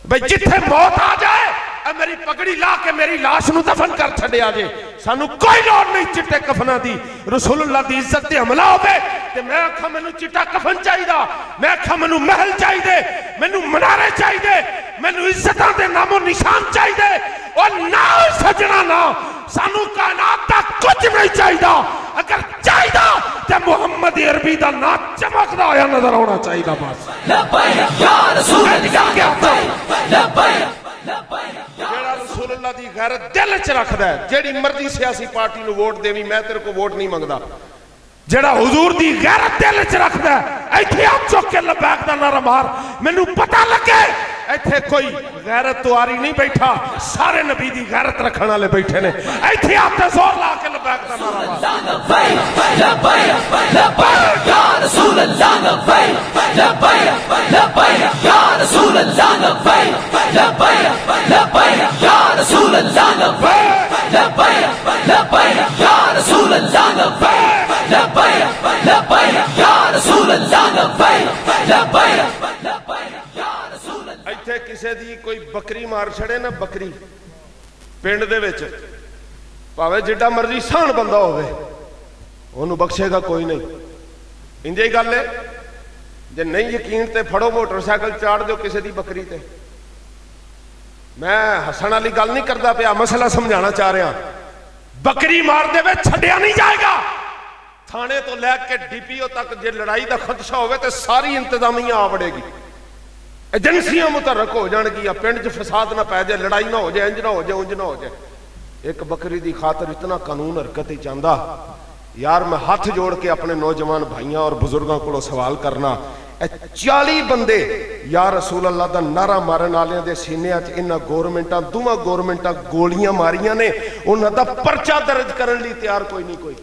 بھئی جتھے موت آ جائے اے میری پگڑی لا کے میری لاش نو دفن کر چھڈیا جے, سانو کوئی لوڑ نہیں چٹے کفناں دی. رسول اللہ دی عزت تے حملہ ہوے تے میں آکھاں مینوں چٹا کفن چاہیدا, میں آکھاں مینوں محل چاہیدے, مینوں منارے چاہیدے, مینوں عزتاں دے نام و نشان چاہیدے. اور نہ سجنا نہ سانو کائنات دا کچھ نہیں چاہیدا. اگر چاہیدا تے محمد عربی دا نام چمکدا ہویا نظر آنا چاہیدا. بس لبیک یا رسول اللہ, لبیک جیڑا رسول اللہ دی غیرت دل چ رکھدا ہے, جیڑی مرضی سیاسی پارٹی نو ووٹ دیوی میں تیرے کو ووٹ نہیں منگدا. جیڑا حضور دی غیرت دل چ رکھدا ہے ایتھے ہاتھ چوک کے لبیک دا نعرہ مار, مینوں پتہ لگے ایتھے کوئی غیرت تواری نہیں بیٹھا, سارے نبی دی غیرت رکھن والے بیٹھے نے. ایتھے ہاتھ تے زور لا کے لبیک دا نعرہ مار. لبیک لبیک یا رسول اللہ, لبیک لبیک لبیک یا رسول اللہ, لبیک لبیک لبیک یا رسول اللہ, لبیک لبیک لبیک یا رسول اللہ, لبیک لبیک لبیک یا رسول اللہ, لبیک لبیک لبیک یا رسول اللہ. ایتھے کسے دی کوئی بکری مار چھڑے نا, بکری پنڈ دے وچ پاوے جڈا مرضی سان بندہ ہوئے انہوں بخشے گا کوئی نہیں. انجے ہی گل ہے, جے نہیں یقین تے پھڑو موٹر سائیکل چاڑ دیو کسے دی بکری تے. میں ہسن والی گل نہیں کردا پیا, مسئلہ سمجھانا چاہ رہا. بکری مار دے وے چھڈیا نہیں جائے گا. تھانے تو لے کے ڈی پی او تک جے لڑائی دا خدشہ ہوئے تے ساری انتظامیہ آ وڑے گی, ایجنسیاں متحرک ہو جان گیا, پنڈ چ فساد نہ پے جائے, لڑائی نہ ہو جائے, انج نہ ہو جائے, انج نہ ہو جائے. ایک بکری دی خاطر اتنا قانون حرکت ہی چاہندا. یار میں ہاتھ جوڑ کے اپنے نوجوان بھائیاں اور بزرگاں کو سوال کرنا, 40 بندے یا رسول اللہ دا نعرہ مارن والے دے سینے وچ انہاں گورنمنٹاں دوواں گورنمنٹاں گولیاں ماریاں نے, انہاں دا پرچہ درج کرن لئی تیار کوئی نہیں. کوئی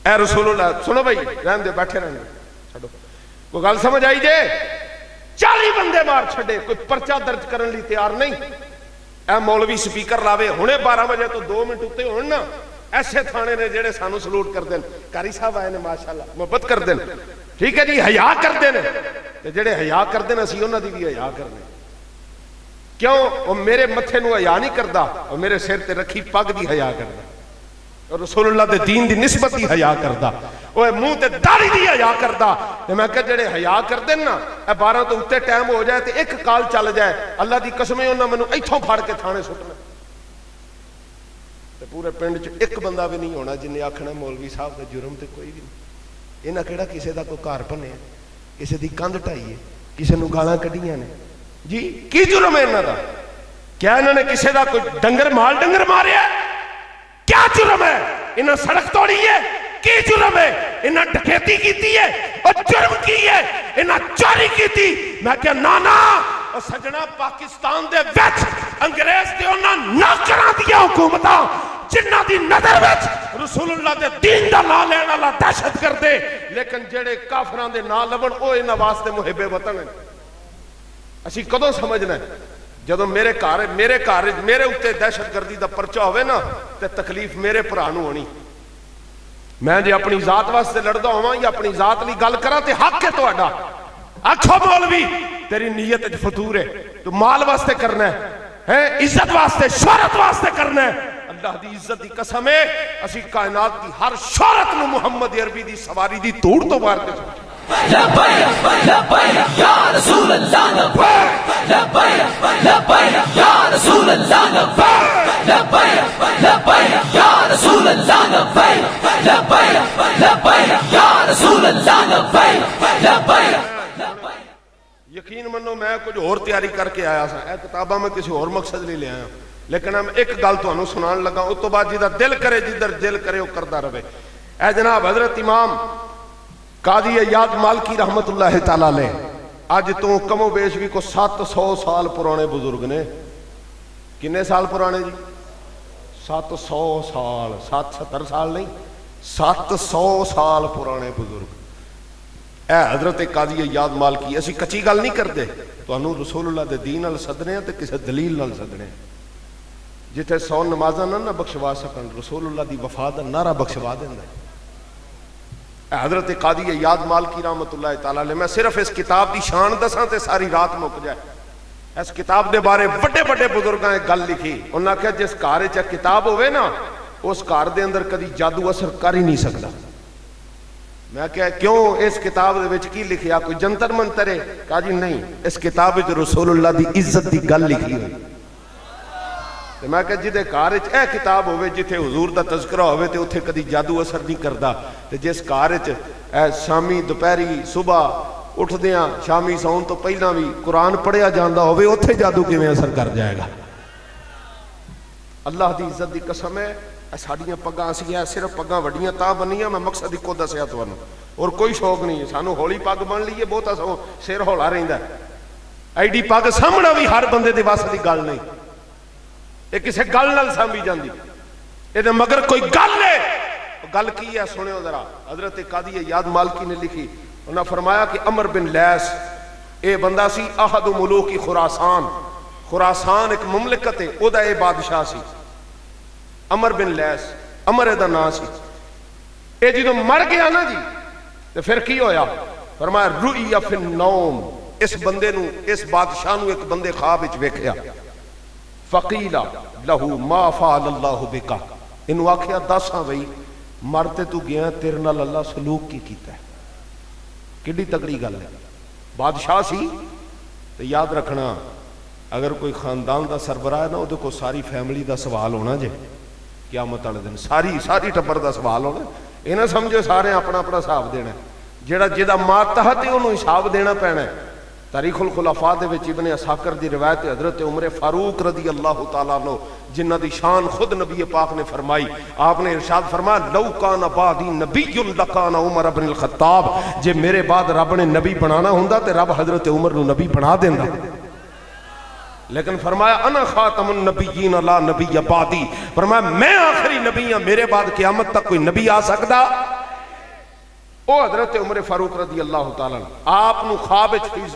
اے رسول اللہ سنو بھائی, رہن دے, بیٹھے رہن دے, چھڈو. کوئی گل سمجھ آئی جے؟ 40 بندے مار چھڈے, کوئی پرچہ درج کرن لئی تیار نہیں. اے مولوی سپیکر لاوے ہنے 12 بجے تو 2 منٹ اتے ہون نا, ایسے تھانے نے جڑے سانو سلوٹ کر دین, قاری صاحب آئے نے ماشاءاللہ محبت کر دین, ٹھیک ہے جی, حیا کر دین, تے جڑے حیا کر دین اسی انہاں دی بھی حیا کرنے. کیوں؟ وہ میرے متھے نو حیا نہیں کردا, اور میرے سر تے رکھی پگ دی حیا کردا, اور رسول اللہ دے دین دی نسبت دی حیا کردا, وہ منہ تے داڑھی دی حیا کردا. تے میں کہ جڑے حیا کر دین نا, اے 12 تو اتے ٹائم ہو جائے تے ایک کال چل جائے, اللہ دی قسم انہاں مینوں ایتھوں پھڑ کے تھانے سٹنا. تے پورے پنڈ چ ایک بندہ بھی نہیں ہونا جن نے آکھنا مولوی صاحب دا جرم تے کوئی بھی نہیں. انہاں کیڑا کسے دا کوئی گھر بنیا, کسے دی کندھ ٹھائی ہے, کسے نوں گالاں کڈیاں نے, جی کی جرم ہے انہاں دا؟ کیا انہوں نے کسے دا کوئی ڈنگر مال ڈنگر ماریا؟ کیا جرم ہے؟ انہاں سڑک توڑی ہے, کی جرم ہے؟ انہاں ڈکیتی کیتی ہے، اور جرم کی ہے، انہاں چوری کیتی۔ میں کہا نانا اور سجنا پاکستان دے وچ انگریز دے انہاں نوکراں دیاں حکومتاں جنہ دی نظر وچ رسول اللہ دے دین دا نام لینا والا دہشت کردے، لیکن جڑے کافراں دے نام لبن او انہاں واسطے محب وطن ہیں۔ اسی کدوں سمجھنا ہے؟ جدوں میرے گھر میرے اوتے دہشت گردی دا پرچہ ہوئے نا تے تکلیف میرے بھرا نوں ہونی۔ میں جے اپنی ذات واسطے لڑدا ہواں یا اپنی ذات لئی گل کراں تے حق ہے تہاڈا۔ آکھو مولوی تیری نیت وچ فتور ہے، تو مال واسطے کرنا ہے، عزت واسطے شہرت واسطے کرنا ہے۔ اللہ دی عزت دی قسم ہے اسی کائنات دی ہر شہرت نو محمد عربی دی سواری دی توڑ تو مار کے لبیک لبیک یا رسول اللہ لبیک لبیک لبیک یا رسول اللہ لبیک لبیک لبیک یا رسول اللہ لبیک لبیک لبیک یا رسول اللہ لبیک لبیک۔ یقین منو میں کچھ اور تیاری کر کے آیا سا، اے کتاباں میں کسی اور مقصد نہیں لے آیا، لیکن ہم ایک گل تانوں سنان لگا، اس تو بعد جدہ دل کرے جدھر دل کرے وہ کردا رہے۔ اے جناب حضرت امام قاضی ایاد مالکی رحمت اللہ تعالیٰ علیہ آج تو کم و بیش بھی کو 700 سال پرانے بزرگ نے۔ کنے سال پرانے جی؟ 700 سال، 70 سال نہیں، 700 سال پرانے بزرگ۔ اے حضرت قاضی ایاد مالکی، اسی کچی گل نہیں کرتے، تو انہوں رسول اللہ دے دین نال صدنے ہیں تے کسے دلیل نال صدنے ہیں۔ جتھے 100 نمازاں نہ بخشوا سکن، رسول اللہ دی وفا دا نعرہ بخشوا دیندا ہے۔ حضرت قاضی ایاد مالکی رحمت اللہ تعالیٰ علیہ، میں صرف اس کتاب دی شان دساں تے ساری رات مک جائے۔ اس کتاب دے بارے بڑے بڑے بزرگاں ایک گل لکھی، انہاں کہا جس گھر وچ کتاب ہوئے نا اس گھر دے اندر کدی جادو اثر کر ہی نہیں سکدا۔ میں کہا کیوں اس کتاب دے وچ کی لکھیا؟ کوئی جنتر منتر ہے؟ کہا جی نہیں، اس کتاب وچ رسول اللہ دی عزت دی گل لکھی ہوئی۔ میں کہ جدے کار وچ اے کتاب ہوئے جتھے حضور دا تذکرہ ہوئے تے اتھے کدی جادو اثر نہیں کردا، تے جس کار وچ اے شامی دوپہری صبح اٹھدیاں شامی سون تو پہلا بھی قرآن پڑھیا جاندا ہوئے اتھے جادو کیویں اثر کر جائے گا؟ اللہ دی عزت دی قسم ہے اے ساڈیاں پگاں اسی ہے صرف پگاں وڈیاں تاں بنیاں، میں مقصد اکو دسیا تانوں، اور کوئی شوق نہیں ہے سانو ہولی پگ بن لئیے بہتا سر ہولا رہندا ہے۔ ایڈی پگ سامنا بھی ہر بندے دے واسطے دی گل نہیں، یہ کسے گل نال سامبھی جاندی، یہ مگر کوئی گل ہے۔ گل کی ہے سنو ذرا، حضرت قاضی ایاد مالکی نے لکھی، انہوں نے فرمایا کہ عمر بن لیس اے بندہ سی احد ملوک خراسان، خراسان ایک مملکت ہے، او دا اے بادشاہ سی عمر بن لیس، عمر دا نام سی۔ اے جدو مر گیا نا جی تو پھر کی ہویا؟ فرمایا رؤیا فی النوم، اس بندے نو اس بادشاہ نو ایک بندے خواب وچ ویکھیا، فقیلا لہو ما فعل اللہ بکا، انہوں آکھیا دساں بھئی مرتے تو گیا تیرے نال اللہ سلوک کی کیتا ہے۔ کڈی تگڑی گل ہے، بادشاہ سی تو یاد رکھنا اگر کوئی خاندان دا سربراہ ہے نا وہ کو ساری فیملی دا سوال ہونا جے قیامت والے دن، ساری ٹبر دا سوال ہونا۔ یہ نہ سمجھو سارے اپنا اپنا حساب دینا، جیڑا جیدہ ماتحت ہے انہوں حساب دینا پینا ہے۔ تاریخ الخلفاء دے وچ ابن عساکر دی روایت حضرت عمر فاروق رضی اللہ تعالیٰ عنہ جنہ دی شان خود نبی پاک نے فرمائی، آپ نے ارشاد فرمایا لو کان بعدی نبی لکان عمر بن الخطاب، جے میرے بعد رب نے نبی بنانا ہوندا تے رب حضرت عمر نو نبی بنا دیندا، لیکن فرمایا انا خاتم النبیین لا نبی بعدی، فرمایا میں آخری نبی ہوں، میرے بعد قیامت تک کوئی نبی آ سکدا؟ او حضرت عمر فاروق رضی اللہ تعالیٰ آپ نو خواب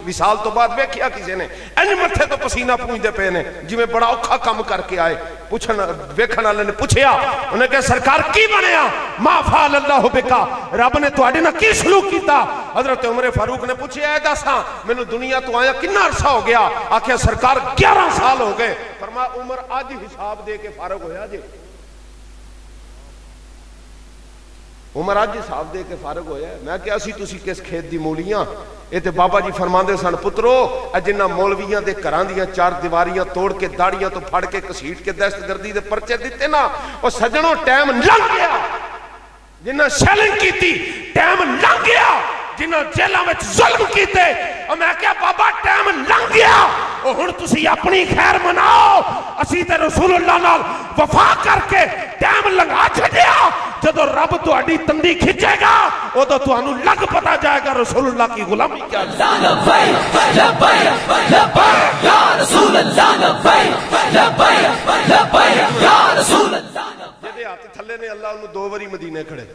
وصال تو بعد ویکھیا کسی نے این متھے تو پسینہ پونجدے پے نے جویں بڑا اوکھا کم کر کے آئے، پوچھن ویکھن والے نے پوچھیا، انہیں کہا سرکار کی بنیا؟ ما فعل اللہ بکا، رب نے تواڈے نال کی سلوک کیتا؟ حضرت عمر فاروق نے پوچھیا اے دساں مینوں دنیا تو آیا کتنا عرصہ ہو گیا؟ آکھیا سرکار 11 سال ہو گئے۔ فرمایا عمر اج حساب دے کے فارغ ہویا جے، عمر اج حساب دے کے فارغ ہویا ہے۔ میں کہا سی تسی کس کھیت دی مولیاں؟ اے تے بابا جی فرماندے سن پترو اے جنہ مولویاں دے گھراں دیاں چار دیواریاں توڑ کے داڑیاں تو پھڑ کے کسیٹ کے دہشت گردی دے پرچے دتے نا، او سجنوں ٹائم لنگ گیا، جنہ شیلنگ کیتی ٹائم لنگ گیا، جنہ جیلاں وچ ظلم کیتے، اور میں کہا بابا ٹائم لنگ گیا، او ہن تسی اپنی خیر مناؤ، اسی تے رسول اللہ نال وفا کر کے ٹائم لنگا چھڈیا، جدو رب تہاڈی تندی کھچے گا ادو تانوں لگ پتا جائے گا رسول اللہ کی غلامی کیا ہے. لبیک لبیک لبیک یا رسول اللہ لبیک لبیک لبیک یا رسول اللہ. جہدے ہاتھ تھلے نے اللہ انہوں 2 واری مدینے کھڑے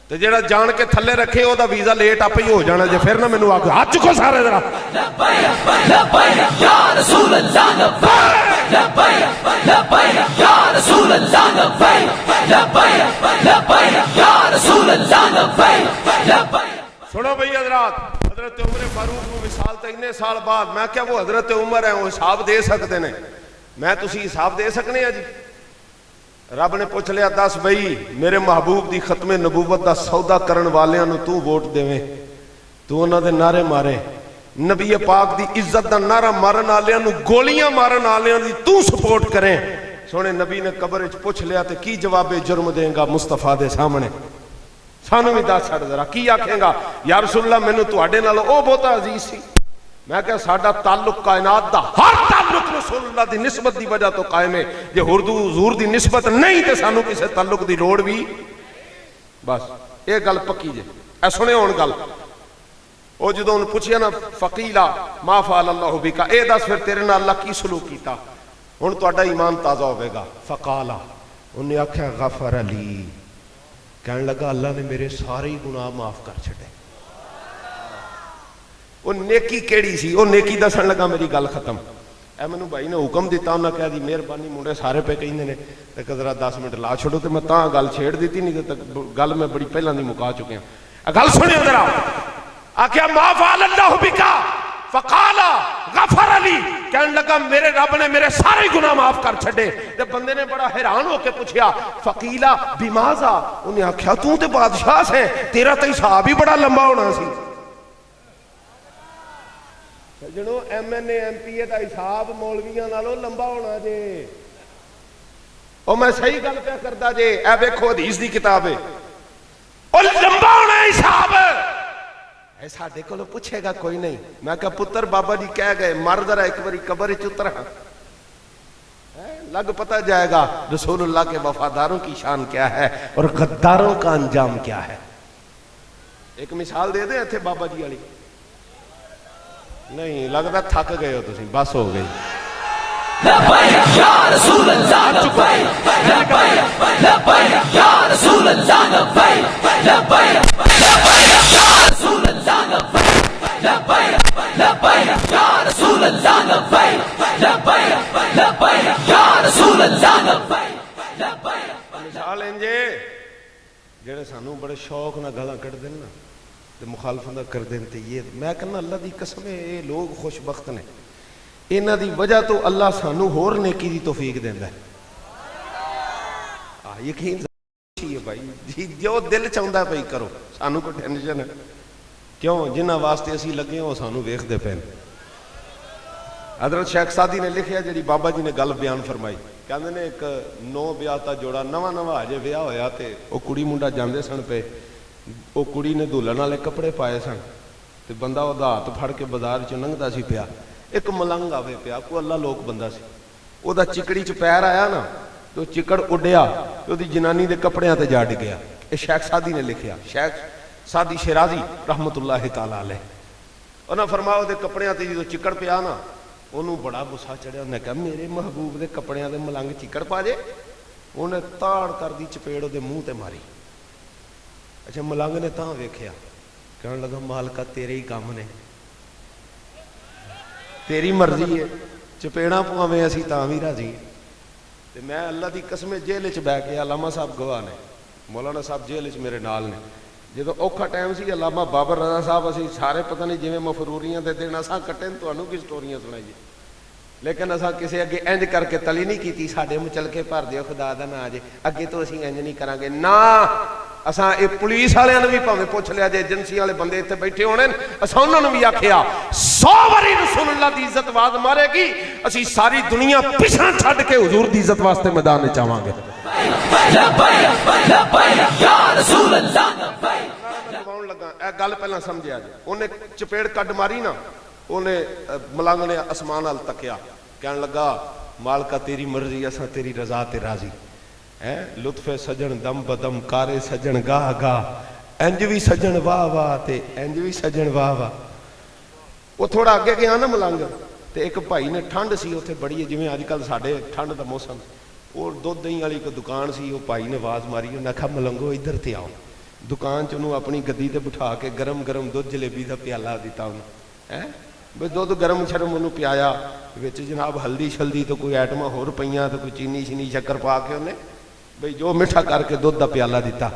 تے جڑا جان کے تھلے رکھے او دا ویزا لیٹ آپ ہی ہو جانا جے پھر نہ مینوں آکھو ہاتھ چکو سارے ذرا. لبیک لبیک یا رسول اللہ لبیک لبیک لبیک یا رسول اللہ لبیک لبیک لبیک یا رسول اللہ لبیک لبیک. سنو بھئی حضرات، حضرت عمر فاروق کو مثال تے اتنے سال بعد میں کیا وہ حضرت عمر ہیں وہ حساب دے سکتے ہیں، میں تسی حساب دے سکنے ہیں جی. رب نے پوچھ لیا 10 بھئی میرے محبوب دی ختم نبوت دا سودا کرن والیاں نو تو ووٹ دیویں، تو انہاں دے نعرے مارے، نبی پاک دی عزت دا نعرہ مارن والیاں نو گولیاں مارن والیاں دی تو سپورٹ کریں. سونے نبی نے قبر وچ پوچھ لیا تے کی جواب جرم دیں گا مصطفیٰ دے سامنے؟ سانو بھی دس چھڑ ذرا کی آکھیں گا یا رسول اللہ مینوں تواڈے نال او بہت عزیز سی. میں کہ ساڈا تعلق کائنات دا ہر تعلق رسول اللہ دی نسبت دی وجہ تو قائم ہے. جے حضور دی نسبت نہیں تے سانو کسے تعلق دی لوڑ بھی. بس یہ گل پکی جے. اے سنے ہن گل او جدوں انہوں پوچھیا نا فقیلا ما فعل اللہ بکا، اے دس پھر تیرے نال اللہ کی سلوک کیتا ہن تہاڈا ایمان تازہ ہوے گا. فقالا انہیں آکھیا غفر علی، کہنے لگا اللہ نے میرے سارے گناہ معاف کر چھڑے. وہ نیکی کیڑی سی وہ نیکی دسن لگا میری گل ختم. اے مینوں بھائی نے حکم دیتا انہاں کہا دی مہربانی منڈے سارے پہ کہندے نے تے ذرا 10 منٹ لا چھوڑو تے میں تاں گل چھیڑ دیتی نہیں تے گل میں بڑی پہلاں دی مکا چکے ہاں. گل سنیو ذرا. آکھیا ما فعل اللہ بکا فقال غفر علی، کہنے لگا میرے رب نے میرے سارے گناہ معاف کر چھڑے. تے بندے نے بڑا حیران ہو کے پوچھیا فقیلا بماذا، انہیں آکھیا تو تے بادشاہ سے تیرا تے حساب ہی بڑا لمبا ہونا سی. جنو M N A M P A دا حساب مولویاں نالوں لمبا ہونا جے. او میں صحیح گل پہ کردا جے. اے ویکھو حدیث دی کتاب ہے او لمبا ہونا حساب. اے ساڈے کولوں پوچھے گا کوئی نہیں. میں کہا پتر بابا جی کہہ گئے مر ذرا ایک باری قبر وچ اتر لگ پتہ جائے گا رسول اللہ کے وفاداروں کی شان کیا ہے اور غداروں کا انجام کیا ہے. ایک مثال دے دیں ایتھے بابا جی والی. نہیں لگتا تھک گئے ہو تسی، بس ہو گئی. لبیک یا رسول اللہ لبیک لبیک لبیک یا رسول اللہ لبیک لبیک لبیک یا رسول اللہ لبیک لبیک لبیک یا رسول اللہ لبیک لبیک لبیک یا رسول اللہ لبیک لبیک. مثال انجے جڑے سانو بڑے شوق نہ گالاں کڈ دین نا تے مخالفاں دا کر دین تے یہ میں کہنا اللہ دی قسم ہے یہ لوگ خوش بخت نے. انہاں دی وجہ تو اللہ سانو ہور نیکی دی توفیق دیندا ہے. یقین ہے بھائی جی جو دل چاہندا پئی کرو، سانو کوئی ٹینشن ہے کیوں؟ جنہاں واسطے اسی لگے ہوں سانو ویکھدے پین. حضرت شیخ سادی نے لکھیا جڑی بابا جی نے گل بیان فرمائی، کہندے نے ایک نو بیاہتا جوڑا نواں اجے ویاہ ہویا تے او کڑی منڈا جاندے سن پے. وہ کڑی نے دلہن والے کپڑے پائے سن تے بندہ وہ ہاتھ پھڑ کے بازار چ لنگدا سی پیا. ایک ملنگ آوے پیا کوئی اللہ لوک بندہ سی، وہ دا چکڑی چ پیر آیا نا تو چکڑ اڈیا تو دی جنانی دے کپڑیاں تے جا ڈگیا. یہ شیخ سادی نے لکھیا، شیخ سادی شیرازی رحمت اللہ تعالی علیہ. انہاں فرمایا دے کپڑیاں تے جو چکڑ پیا نا انہوں بڑا غصہ چڑھیا. انہیں کہا میرے محبوب دے کپڑیاں دے ملنگ چکڑ پا جے. انہیں تاڑ کر دی چپیڑ دے منہ تے ماری. اچھا ملنگ نے تاں ویکھیا کہنے لگا مالکا تیرے ہی کام نے، تیری مرضی ہے، چپیڑاں پواویں اسی تاں وی راضی. تے میں اللہ دی قسم جیل وچ بیٹھ کے علامہ صاحب گواہ نے، مولانا صاحب جیل وچ میرے نال نے. جدوں اوکھا ٹائم سی علامہ بابر رضا صاحب اسی سارے پتہ نہیں جویں مفروریاں دے دن اساں کٹے تانوں کی سٹوریاں سنائیے، لیکن اساں کسے اگے انج کر کے تلی نہیں کیتی ساڈے مچل کے بھر دیو خدا دا نا جے اگے تو اسی انج نہیں کران گے. نا اساں اے پولیس والےاں نوں بھی بھاویں پوچھ لیا جے ایجنسی والے بندے اتنے بیٹھے ہونے اساں انہاں نوں بھی آکھیا 100 واری رسول اللہ دی عزت واز مارے گی اسی ساری دنیا پیچھے چھڈ کے حضور دی عزت واسطے میدان وچ آواں گے. لبیک لبیک یا رسول اللہ لبیک. لگا اے گل پہلا سمجھیا جی. انہیں چپیڑ کڈ ماری نا انہیں ملنگ نے اسمان ال تکیا کہنے لگا مالکا تیری مرضی اساں تیری رضا تے راضی. لطف سجن دم بدم کارے سجن گاہ گاہ انج بھی سجن واہ واہ تے انج بھی سجن واہ واہ. وہ تھوڑا اگے گیا نا ملنگ تے ایک بھائی نے ٹھنڈ سی اتنے بڑی جویں اج کل ساڈے ٹھنڈ دا موسم اور دودھ دہی والی کوئی دکان سی. وہ بھائی نے آواز ماری انہیں آخیا ملنگو ادھر تے آؤ. دکان چ انہوں اپنی گدی تے بٹھا کے گرم گرم دودھ جلیبی دا پیالہ دیتا انہوں بھئی دودھ گرم شرم انہوں پیایا وچ جناب ہلدی شلدی تو کوئی ایٹما ہور پئیاں تو کوئی چینی شینی شکر پا کے انہیں بھئی جو میٹھا کر کے دودھ دا پیالہ دیتا.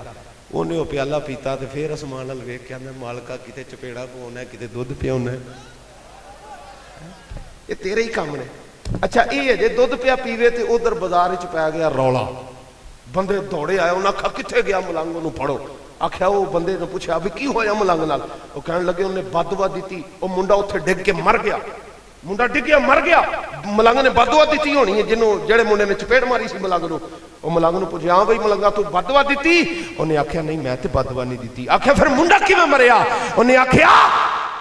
انہیں وہ پیالہ پیتا تے پھر اسمان ال ویکھ کے آندا مالکا کتے چپیڑا پاؤنا ہے کتے دودھ پیاؤنا ہے. یہ تیرے ہی کام نے. اچھا یہ ہے جے دودھ پیا پیوے تے ادھر بازار وچ پی گیا رولا. بندے دوڑے آئے انہاں آکھیا کتھے گیا ملنگ انہوں پڑھو. آکھیا وہ بندے نے پوچھا بھی کی ہویا ملنگ نال. وہ کہنے لگے انہیں بددعا دیتی. وہ منڈا اتھے ڈگ کے مر گیا. منڈا ڈگ گیا مر گیا. ملنگ نے بددعا دیتی ہونی ہے جنوں جڑے منڈے نے چپیڑ ماری سی ملنگ نو. وہ ملنگ نو پوچھا ہاں بھائی ملنگا تو بددعا دیتی. انہیں آکھیا نہیں میں تے بددعا نہیں دیتی. آکھیا پھر منڈا کیویں مریا. انہیں آکھیا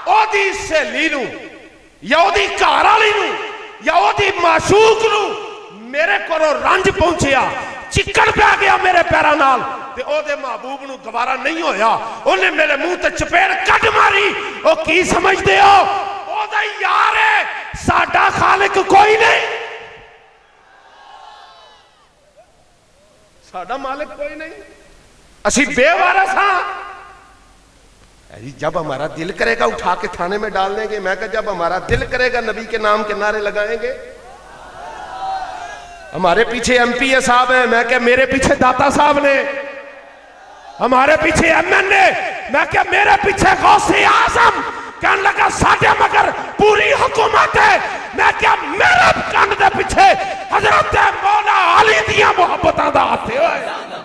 او دی سہیلی نو یا او دی گھر والی نو یا او دی معشوق نو میرے کولوں رنج پہنچیا چکن پہ گیا میرے پیراں نال تے او دے محبوب نو دوبارہ نہیں ہویا. انہیں میرے منہ تے چپیڑ کٹ ماری. او کی سمجھ دے ہو او دا یار ہے ساڈا خالق کوئی نہیں. ساڈا مالک کوئی نہیں. اسی بے وارث ہاں. جب ہمارا دل کرے گا اٹھا کے تھانے میں ڈال دیں گے. میں کہا جب ہمارا دل کرے گا نبی کے نام کے نعرے لگائیں گے. ہمارے پیچھے ایم پی اے صاحب ہیں. میں کہا میرے پیچھے داتا صاحب نے. ہمارے پیچھے ایم این اے. میں کہا میرے پیچھے غوث اعظم. کہنے لگا ساڈے مگر پوری حکومت ہے. میں کہا میرے کان دے پیچھے حضرت مولا علی دیاں محبتاں دا ہاتھ ہوئے.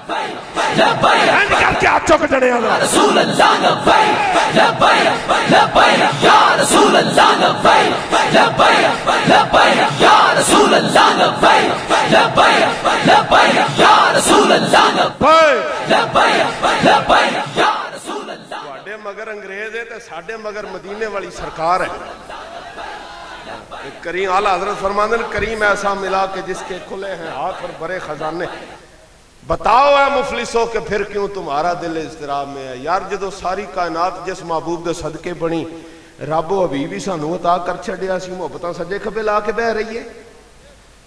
کر کے ہاتھ چک جڑے ہیں رسول اللہ لبیک لبیک لبیک یا رسول اللہ لبیک لبیک لبیک یا رسول اللہ لبیک لبیک لبیک یا رسول اللہ لبیک لبیک لبیک یا رسول اللہ. تواڈے مگر انگریز ہے تے ساڈے مگر مدینے والی سرکار ہے. کریم اعلیٰ حضرت فرماندن کریم ایسا ملا کہ جس کے کھلے ہیں ہاتھ اور بڑے خزانے. بتاؤ اے مفلسو کہ پھر کیوں تمہارا دل اضطراب میں ہے. یار جدو ساری کائنات جس محبوب دے صدقے بنی رب و حبیب ہی سانو عطا کر چھڈیا سی محبتاں سجے کھبے لا کے بہ رہی ہے.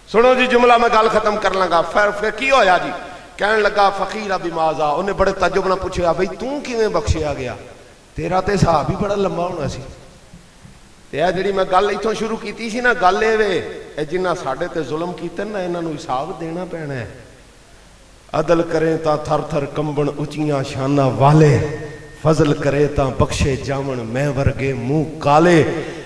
سنو جی جملہ میں گل ختم کر لگا. پھر کی ہویا جی. کہنے لگا فقیر بماذا. انہیں بڑے تعجب نہ پوچھا بھئی تو کیویں بخشیا گیا تیرا تے حساب ہی بڑا لمبا ہونا سی. تے اے جڑی میں گل ایتھوں شروع کیتی سی نا گل اے وے اے جنہاں ساڈے تے ظلم کیتے نا انہاں نو حساب دینا پینا ہے. عدل کریں تا تھر تھر کمبن اچیاں شانہ والے فضل کرے تا بخشے جامن میں ورگے منہ کالے.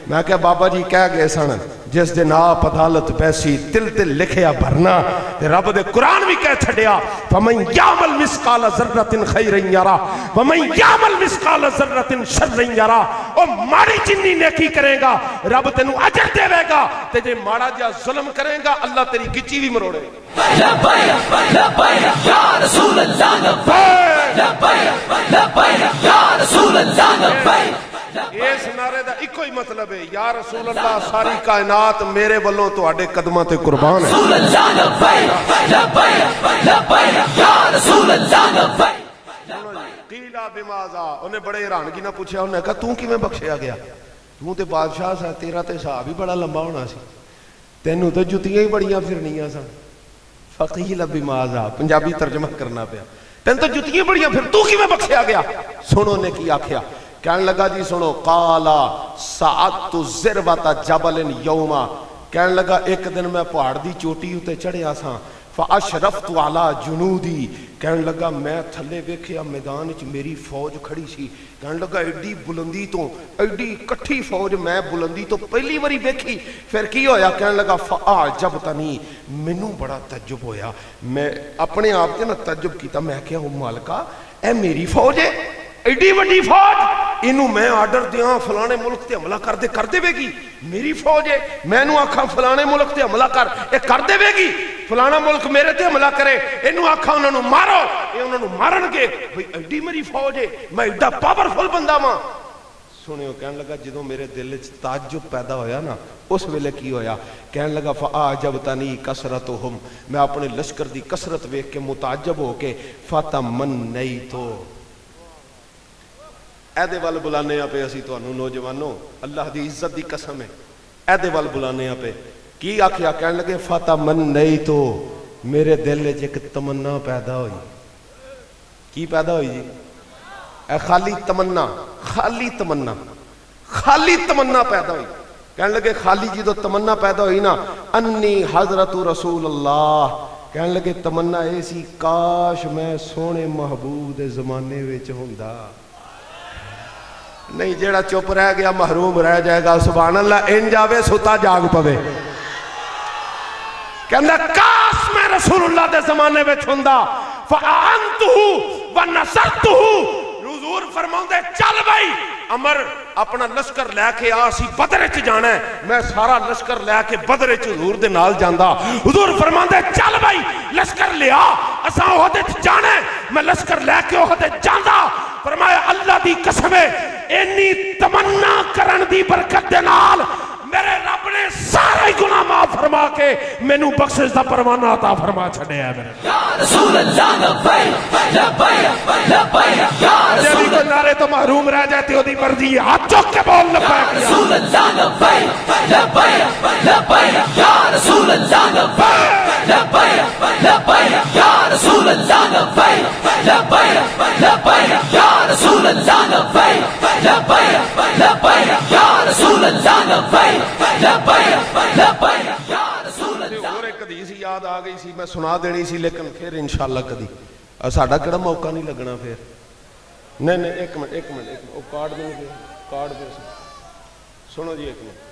میں کہا بابا جی کہہ گئے سن جس دن آپ عدالت پیسی تل تل لکھیا بھرنا. رب دے قرآن بھی کہہ چھڑیا فمن یعمل مثقال ذرۃ خیرا یرا ومن یعمل مثقال ذرۃ شرا یرا. او ماڑی جنی نیکی کرے گا رب تینوں اجر دے گا تے جے ماڑا جا ظلم کرے گا اللہ تیری گچی بھی مروڑے. لبیک لبیک یا رسول اللہ لبیک لبیک لبیک یا رسول اللہ لبیک. اس نعرے دا ایک ہی مطلب ہے یا رسول اللہ ساری کائنات میرے والوں تواڈے قدماں تے قربان ہے. رسول اللہ لبیک لبیک لبیک یا رسول اللہ لبیک. قیلا بماذا. انہیں بڑے حیرانگی نہ پوچھا. انہیں کہا تو کیویں بخشیا گیا. تو تے بادشاہ سا تیرا تے حساب ہی بڑا لمبا ہونا سی. تینوں تے جتیاں ہی بڑیاں پھرنیاں سن. فقیل بماذا پنجابی ترجمہ کرنا پیا. تینوں تے جتیاں بڑیاں پھر تو کیویں بخشیا گیا. سنو نے کی آکھیا. کہنے لگا جی سنو قالا سعدت ذروۃ جبل یوما. کہنے لگا ایک دن میں پہاڑ دی چوٹی اتے چڑھیا سا فاشرفت علی جنودی. کہنے لگا میں تھلے ویکھیا میدان وچ میری فوج کھڑی سی. کہنے لگا ایڈی بلندی تو ایڈی کٹھی فوج میں بلندی تو پہلی باری ویکھی. پھر کی ہویا. کہنے لگا فاعجبتنی مینوں بڑا تعجب ہویا. میں اپنے آپ تے نہ تعجب کیتا. میں کہیا او مالکا اے میری فوج ہے ایڈی وڈی فوج. انہوں میں آرڈر دیاں فلانے ملک تے حملہ کر دے گی. میری فوج ہے میں نو آکھاں فلانے ملک تے حملہ کر اے کر دے گی. فلانا ملک میرے تے حملہ کرے انہوں آکھاں انہوں مارو اے انہوں مارن گے. بھئی ایڈی میری فوج ہے میں ایڈا پاورفل بندہ ماں. سنو کہنے لگا جدوں میرے دل وچ تعجب پیدا ہویا نا اس ویلے کی ہویا کہنے لگا فاعجبتنی کثرتہم میں اپنے لشکر دی کثرت ویکھ کے متعجب ہو کے فتمنیت ایدے وال بلانے پہ اسی تانوں نوجوانوں اللہ دی عزت دی قسم ہے ایدے وال بلانے پہ کی آکھیا کہنے لگے فتمنیت میرے دل وچ ایک تمنا پیدا ہوئی کی پیدا ہوئی جی اے خالی تمنا پیدا ہوئی کہنے لگے خالی جدو تمنا پیدا ہوئی نا انی حضرت رسول اللہ کہنے لگے تمنا ایسی کاش میں سونے محبوب دے زمانے وچ ہوندا نہیں جیڑا چپ رہ گیا محروم رہ جائے گا سبحان اللہ ان جاوے ستا جاگ پوے کہندا کاش میں رسول اللہ دے زمانے وچ ہوندا فانتہ ونصرتہ حضور فرماؤندے چل بھائی عمر اپنا لشکر لے کے آسی بدر وچ جانا ہے میں سارا لشکر لے کے بدر وچ حضور دے نال جاندا حضور فرماندے چل بھائی لشکر لیا اساں احد وچ جانا ہے میں لشکر لے کے احد وچ جاندا فرمایا اللہ دی قسم ہے اینی تمنا کرن دی برکت دے نال میرے رب نے سارے گناہ معاف فرما کے مینوں بخشش دا پروانہ عطا فرما چھڈیا ہے میرے یا رسول اللہ لبیک لبیک لبیک یا جب بھی کوئی نعرے تو محروم رہ جاتے ہو دی مرضی ہے ہاتھ چوک کے بول لبیک یا رسول اللہ لبیک لبیک لبیک یا رسول اللہ لبیک لبیک لبیک یا رسول اللہ لبیک لبیک لبیک یا رسول اللہ لبیک لبیک لبیک یا رسول اللہ لبیک لبیک لبیک یا رسول اللہ اور ایک حدیث یاد آ گئی سی میں سنا دینی سی لیکن پھر انشاءاللہ کدی ساڈا کیڑا موقع نہیں لگنا پھر نہیں ایک منٹ وہ کارڈ دے سنو جی ایک منٹ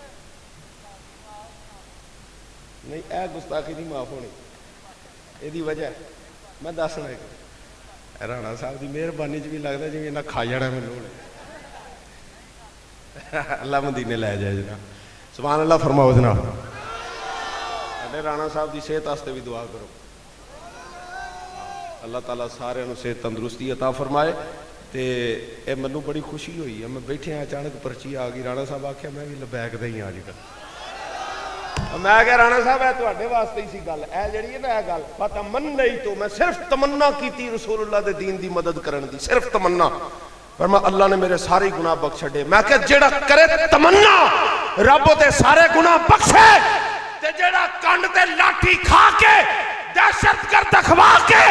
نہیں اے گستاخی نہیں معاف ہونی یہ وجہ میں دسنا ایک رانا صاحب کی مہربانی چ بھی لگتا جی انہیں کھا جانا مینوں اللہ مدینے لے جائے جناب سبحان اللہ فرماؤ جناب ساڈے رانا صاحب کی صحت واسطے بھی دعا کرو اللہ تعالیٰ سارے صحت تندرستی عطا فرمائے تے اے منوں بڑی خوشی ہوئی ہے میں بیٹھے اچانک پرچی آ گئی رانا صاحب آخیا میں بھی لبیک دے ہی آج کل میں کہ رانا صاحب ہے تواڈے واسطے ہی سی گل اے جڑی ہے نا اے گل فتمنیت تو میں صرف تمنا کیتی رسول اللہ دے دین دی مدد کرن دی صرف تمنا فرمایا اللہ نے میرے سارے گناہ بخش چھڈے میں کہ جیڑا کرے تمنا رب دے سارے گناہ بخشے تے جیڑا کنڈ تے لاٹھی کھا کے دہشت گرد اخوا کے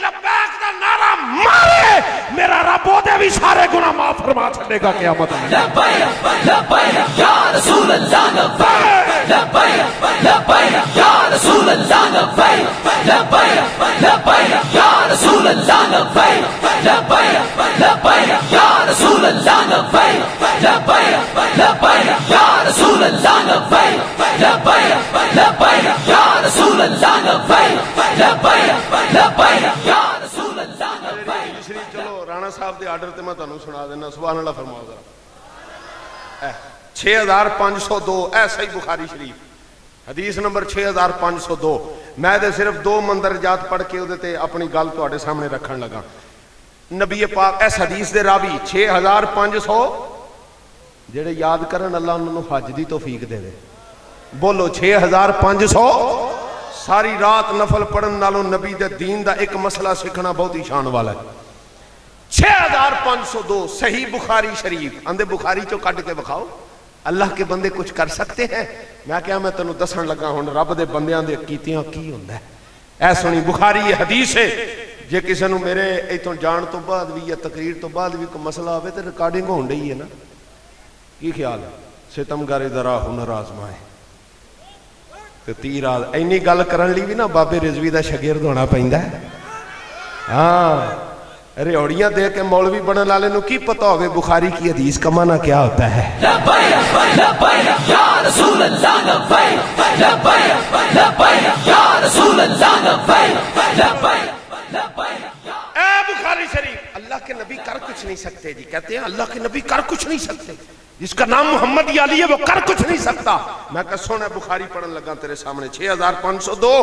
لبیک دا نعرہ مارے میرا رب دے بھی سارے گناہ معاف فرما چھڈے گا قیامت میں لبیک لبیک یا رسول اللہ لبیک لبیک لبیک یا رسول اللہ لبیک لبیک لبیک یا رسول اللہ لبیک لبیک لبیک یا رسول اللہ لبیک لبیک لبیک یا رسول اللہ لبیک لبیک لبیک یا رسول اللہ لبیک لبیک لبیک یا رسول اللہ لبیک شریف چلو رانا صاحب دے آرڈر تے میں تانوں سنا دینا سبحان اللہ فرماؤ ذرا 6502 اے صحیح بخاری شریف حدیث نمبر 6502 میں دے صرف 2 مندرجات پڑھ کے اودے تے اپنی گل تواڈے سامنے رکھن لگا نبی پاک اس حدیث دے راوی 6500 جڑے یاد کرن اللہ انہاں نوں حج دی توفیق دے بولو 6500 ساری رات نفل پڑھن نالوں نبی دے دین دا ایک مسئلہ سیکھنا بہت ہی شان والا ہے 6502 صحیح بخاری شریف اندے بخاری چو کٹ کے بکھاؤ اللہ کے بندے کچھ کر سکتے ہیں میں کیا میں تنوں دسن لگا ہوں رب دے بندیاں دے کیتیاں کی ہوندا ہے اے سنی بخاری یہ حدیث ہے جے کسی نوں میرے ایتھوں جان تو بعد بھی یا تقریر تو بعد بھی کوئی مسئلہ ہوے تے ریکارڈنگ ہون ڈئی ہے نا کی خیال ہے ستمگر ذرا ہنر آزمائے تے تیر اینی گل کرن لی بھی نا بابے رضوی دا شاگرد ہونا پیندا ہے ہاں ریوڑیاں دے کے مولوی بننے والے نو کی پتہ ہوگے بخاری کی حدیث کا معنی کیا ہوتا ہے لبیک لبیک یا رسول اللہ لبیک لبیک لبیک یا رسول اللہ لبیک لبیک لبیک اے بخاری شریف اللہ کے نبی کر کچھ نہیں سکتے جی کہتے ہیں اللہ کے نبی کر کچھ نہیں سکتے جس کا نام محمد یا علی ہے وہ کر کچھ نہیں سکتا میں کہ سونا بخاری پڑھن لگا تیرے سامنے 6502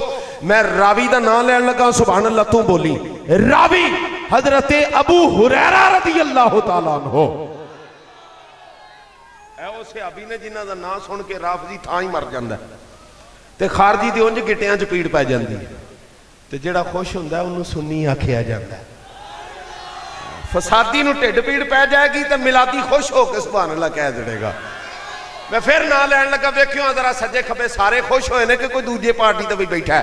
میں راوی دا نام لین لگا سبحان اللہ تو بولی راوی حضرت ابو ہریرہ رضی اللہ تعالیٰ عنہ ਐ ਉਹ ਸਿਹਾਬੀ ਨੇ ਜਿਨ੍ਹਾਂ ਦਾ ਨਾਂ ਸੁਣ ਕੇ ਰਾਫਜ਼ੀ ਥਾਂ ਹੀ ਮਰ ਜਾਂਦਾ ਤੇ ਖਾਰਜੀ ਦੀ ਉਂਝ ਗਿੱਟਿਆਂ 'ਚ ਪੀੜ ਪੈ ਜਾਂਦੀ ਹੈ ਤੇ ਜਿਹੜਾ ਖੁਸ਼ ਹੁੰਦਾ ਉਹਨੂੰ ਸੁੰਨੀ ਆਖਿਆ ਜਾਂਦਾ। ਫਸਾਦੀ ਨੂੰ ਢਿੱਡ ਪੀੜ ਪੈ ਜਾਏਗੀ ਤੇ ਮਿਲਾਦੀ ਖੁਸ਼ ਹੋ ਕੇ ਸੁਭਾਨ ਅੱਲਾਹ ਕਹਿ ਦੇਗਾ। ਮੈਂ ਫਿਰ ਨਾਂ ਲੈਣ ਲੱਗਾ, ਵੇਖਿਓ ਜ਼ਰਾ ਸੱਜੇ ਖੱਬੇ ਸਾਰੇ ਖੁਸ਼ ਹੋਏ ਨੇ ਕਿ ਕੋਈ ਦੂਜੇ ਪਾਰਟੀ ਤੇ ਵੀ ਬੈਠਾ ਹੈ।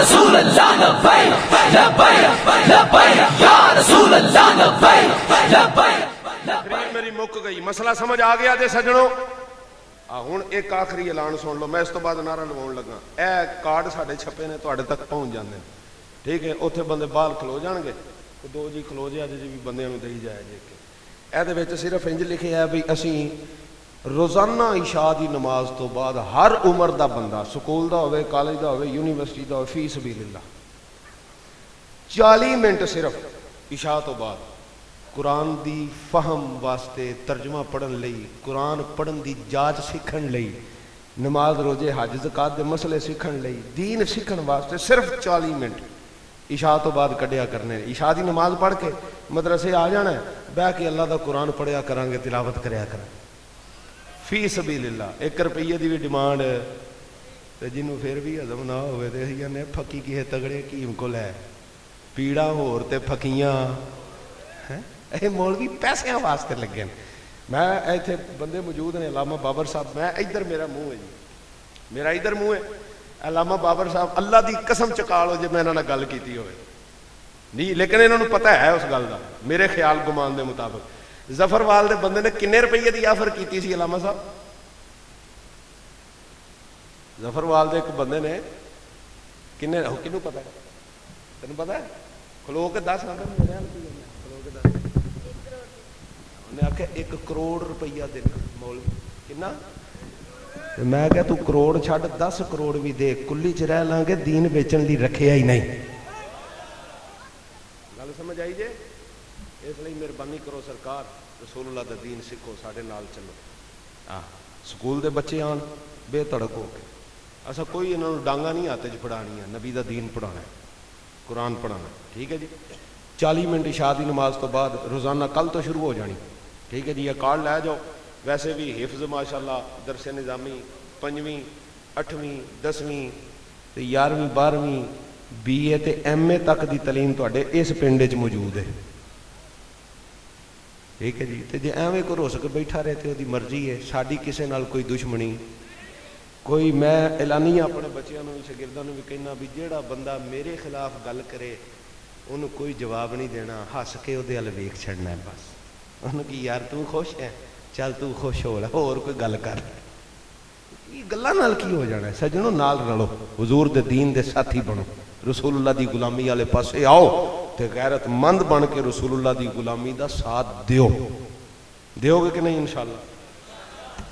رسول اللہ لبیک لبیک لبیک یا رسول اللہ لبیک لبیک تقریر میری مک گئی، مسئلہ سمجھ آ گیا جے سجنوں؟ ہن ایک آخری اعلان سن لو، میں اس تو بعد نعرہ لواؤن لگا۔ اے کارڈ ساڈے چھپے نے تواڈے تک پہنچ جاندے نے، ٹھیک ہے؟ اوتھے بندے باہر کھلو جان گے، دو جی کھلو جے اج جی بھی بندیاں نوں دئی جائے جے کہ اے دے وچ صرف انج لکھیا ہے بھی اسی روزانہ عشاء دی نماز تو بعد ہر عمر دا بندہ، سکول دا ہوئے، کالج دا ہوئے، یونیورسٹی دا ہوئے، فی سبیل اللہ 40 منٹ صرف عشاء تو بعد قرآن دی فہم واسطے، ترجمہ پڑھن لئی، قرآن پڑھن دی جاچ سیکھن لئی، نماز روزے حج زکات دے مسئلے سیکھن لئی، دین سیکھن واسطے صرف 40 منٹ عشاء تو بعد کڈیا کرنے۔ عشاء دی نماز پڑھ کے مدرسے آ جانا ہے، بہ کے اللہ دا قرآن پڑھیا کریں گے، تلاوت کریا کریں فی سبیل اللہ۔ 1 روپیے دی بھی ڈیمانڈ تے جنوں پھر بھی ہضم نہ ہوئے تے اسی نے پھکی کسے تگڑے حکیم کو لے، پیڑا ہور تے پھکیاں اے مولوی پیسیاں واسطے لگے۔ میں ایتھے بندے موجود نے، علامہ بابر صاحب، میں ادھر میرا منہ ہے جی، میرا ادھر منہ ہے، علامہ بابر صاحب اللہ دی قسم چکا لو جے میں انہاں نال گل کیتی ہوئے نہیں، لیکن انہوں نے پتہ ہے اس گل دا، میرے خیال گمان دے مطابق ظفر وال دے بندے نے کنے روپیے دی آفر کیتی سی علامہ صاحب؟ ظفر وال دے ایک بندے نے کنے، کنوں پتہ ہے؟ تینوں پتہ ہے؟ کھلو کے 10 آنکھ میرے حال کی کھلو کے 10 انہیں آخیا 1 کروڑ روپیہ دینا مولوی، کنا؟ میں کہا تو کروڑ چھڈ 10 کروڑ بھی دے، کلی چ رہ لیں گے، دین بیچن لی رکھیا ہی نہیں۔ گل سمجھ آئی جے؟ اس لیے مہربانی کرو سرکار، رسول اللہ دا دین سکھو، ساڈے نال چلو۔ سکول دے بچے آن بے تڑک ہو کے، ایسا کوئی انہوں نے ڈانگا نہیں ہاتھ چ پڑھانی ہے، نبی دا دین پڑھانا ہے، قرآن پڑھانا ہے، ٹھیک ہے جی؟ 40 منٹ عشاء دی نماز تو بعد روزانہ کل تو شروع ہو جانی، ٹھیک ہے جی؟ یہ کارڈ لے جاؤ۔ ویسے بھی حفظ ماشاءاللہ درس نظامی 5ویں 8ویں 10ویں 11ویں 12ویں BA تے MA تک دی تعلیم تواڈے اس پنڈ وچ موجود ہے، ٹھیک ہے جی؟ تے جے ایویں کوئی ہو سکے بیٹھا رہے تے وہ دی مرضی ہے، ساڈی کسے نال کوئی دشمنی کوئی۔ میں اعلانیہ اپنے بچیاں نوں بھی شاگرداں نوں بھی کہنا بھی جیڑا بندہ میرے خلاف گل کرے انہوں کوئی جواب نہیں دینا، ہس کے وہ ول ویکھ چھڑنا ہے بس، انہوں کہ یار تو خوش ہے، چل تو خوش ہو رہا، اور کوئی گل کر، گلاں نال کی ہو جانا ہے؟ سجنوں نال رلو، حضور دے دین دے ساتھی بنو، رسول اللہ دی غلامی والے پاسے آؤ تے غیرت مند بن کے رسول اللہ دی غلامی دا ساتھ دیو گے کہ نہیں انشاءاللہ؟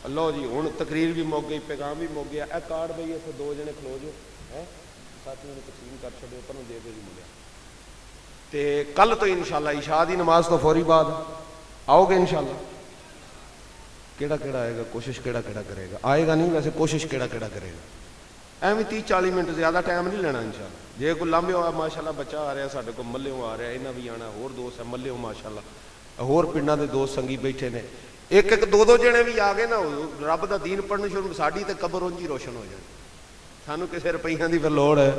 اللہ جی ہن تقریر بھی مک گئی، پیغام بھی مک گیا۔ اے کارڈ بھئی اتنے 2 جنے کھلو جو ہے، ساتھیوں نے تقسیم کر چھڈو، پروں دے دے جی ملیا۔ تے کل تو انشاءاللہ عشاء دی نماز تو فوری بعد آؤ گے انشاءاللہ؟ کیڑا کیڑا آئے گا؟ کوشش کیڑا کیڑا کرے گا؟ آئے گا نہیں ویسے، کوشش کیڑا کیڑا کرے گا؟ ایویں 30-40 منٹ، زیادہ ٹائم نہیں لینا انشاءاللہ۔ جے کوئی لمبے ہوا ماشاءاللہ بچہ آ رہا ساڈے کو، ملےوں آ رہا، انہاں بھی آنا، ہور دوست ہے ملےوں ماشاءاللہ، ہور پنڈاں دے دوست سنگی بیٹھے نے، 1-2 جنے بھی آ گئے نا، رب دا دین پڑھنے شروع، ساڈی تے قبر اونجی روشن ہو جائے، سانوں کسے روپیاں دی پھر لوڑ ہے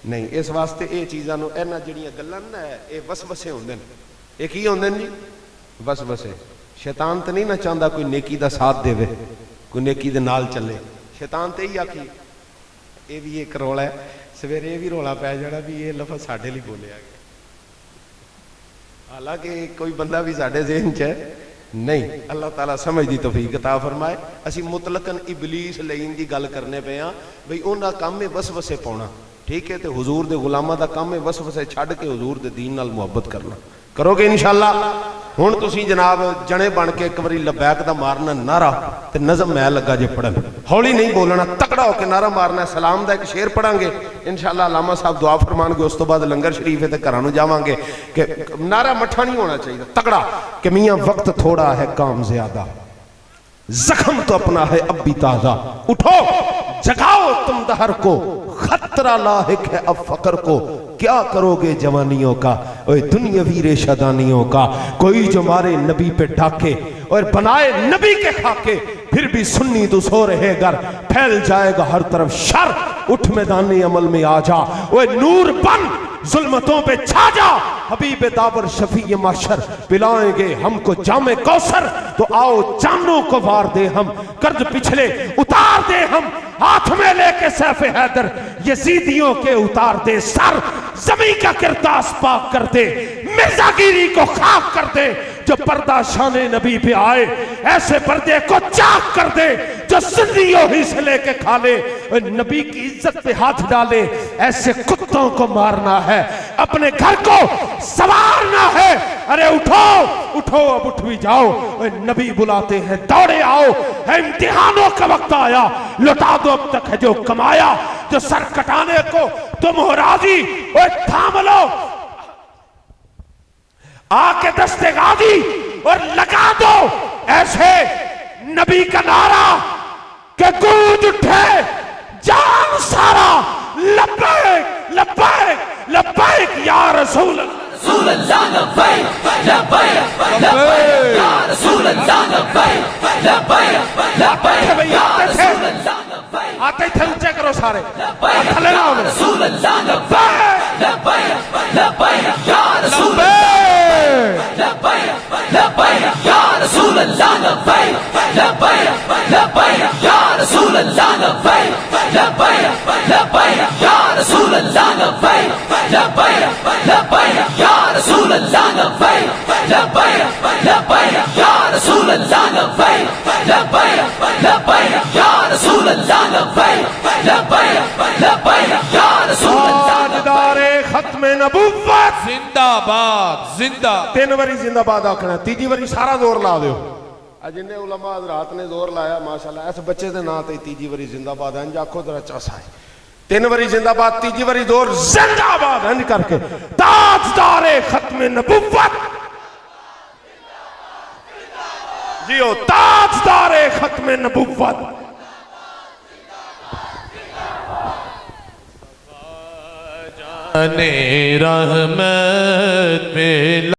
نہیں۔ اس واسطے یہ چیزاں نوں، انہاں جڑیاں گلاں نا یہ وسوسے ہوندے نے، یہ کی ہوندے نے جی؟ وسوسے۔ شیطان تے نہیں نہ چاہتا کوئی نیکی دا ساتھ دے، کوئی نیکی دے نال چلے، شیطان تے ہی آکھی یہ بھی ایک رولا ہے، سویرے یہ بھی رولا پی جانا بھی یہ لفظ ساڈے لیے بولیا گیا، حالانکہ کوئی بندہ بھی ساڈے ذہن چ نہیں۔ اللہ تعالیٰ سمجھ دی توفیق عطا فرمائے۔ اسی مطلقاً ابلیس لین دی گل کرنے پے ہاں بھئی انہاں کام میں وسوسے پاؤنا، ٹھیک ہے؟ تے حضور دے غلاماں دا کام ہے وسوسے چھڈ کے حضور دے دین نال محبت کرنا۔ کرو گے انشاءاللہ؟ ہن تسی جناب جنے بن کے ایک واری لبیک دا مارنا نعرہ تے نظم میں لگا جے پڑھن، ہولی نہیں بولنا، تکڑا ہو کے نعرہ مارنا ہے۔ سلام دا ایک شعر پڑھاں گے انشاءاللہ، علامہ صاحب دعا فرمان گے، اس تو بعد لنگر شریف ہے تے گھراں نوں جاواں گے کہ نعرہ مٹھا نہیں ہونا چاہیے، تکڑا کہ میاں وقت تھوڑا ہے کام زیادہ، زخم تو اپنا ہے اب بھی تازہ، اٹھو جگاؤ تم دہر کو، خطرہ لاحق ہے اب فقر کو، کیا کرو گے جوانیوں کا اور دنیاوی ریشہ دانیوں کا، کوئی جو مارے نبی پہ ڈاکے اور بنائے نبی کے خاکے، پھر بھی سنی تو سو رہے گر، پھیل جائے گا ہر طرف شر، اٹھ میدان عمل میں آ جا، اوے نور بن ظلمتوں پہ چھا جا حبیب داور شفیع معاشر پلائیں گے ہم کو جام کوثر تو آؤ جانوں کو وار دے ہم قرض پچھلے اتار دے ہم ہاتھ میں لے کے سیف حیدر یزیدیوں کے اتار دے سر زمین کا کرتاس پاک کر دے مرزا گیری کو خاک کر دے جو پردہ شان نبی پہ آئے ایسے پردے کو چاک کر دے جو سنیوں ہی سے لے کے کھا لے نبی کی عزت پہ ہاتھ ڈالے ایسے کتوں کو مارنا ہے اپنے گھر کو سوارنا ہے ارے اٹھو اٹھو اب اٹھ بھی جاؤ نبی بلاتے ہیں دوڑے آؤ ہے امتحانوں کا وقت آیا لٹا دو اب تک ہے جو کمایا جو سر کٹانے کو تم ہو راضی تھام لو آ کے دستے غازی اور لگا دو ایسے نبی کا نعرہ کہ گونج اٹھے جان سارا لبیک لبیک لبیک یا رسول رسول اللہ لبیک لبیک لبیک یا رسول اللہ لبیک لبیک لبیک یا رسول اللہ لبیک آتے تھے اونچے کرو سارے لبیک تھلے یا لاؤ میں رسول اللہ لبیک لبیک لبیک یا رسول لبیک لبیک یا رسول اللہ لبیک لبیک لبیک یا رسول اللہ لبیک لبیک لبیک یا رسول اللہ لبیک لبیک لبیک یا رسول اللہ لبیک لبیک لبیک یا رسول اللہ لبیک لبیک لبیک یا رسول اللہ لبیک لبیک لبیک یا رسول اللہ تاجدار ختم نبوت زندہ باد زندہ 3 واری زندہ باد آکھنا تیجی واری سارا زور لا دیو جن علماء حضرات نے زور لایا ماشاءاللہ اس بچے دے نا تے تیجی واری زندہ باد انج آکھو ذرا چاسا ہے 3 واری زندہ باد تیجی واری زور زندہ باد انج کر کے تاجدار ختم نبوت جیو تاجدار ختم نبوت رحمت پہ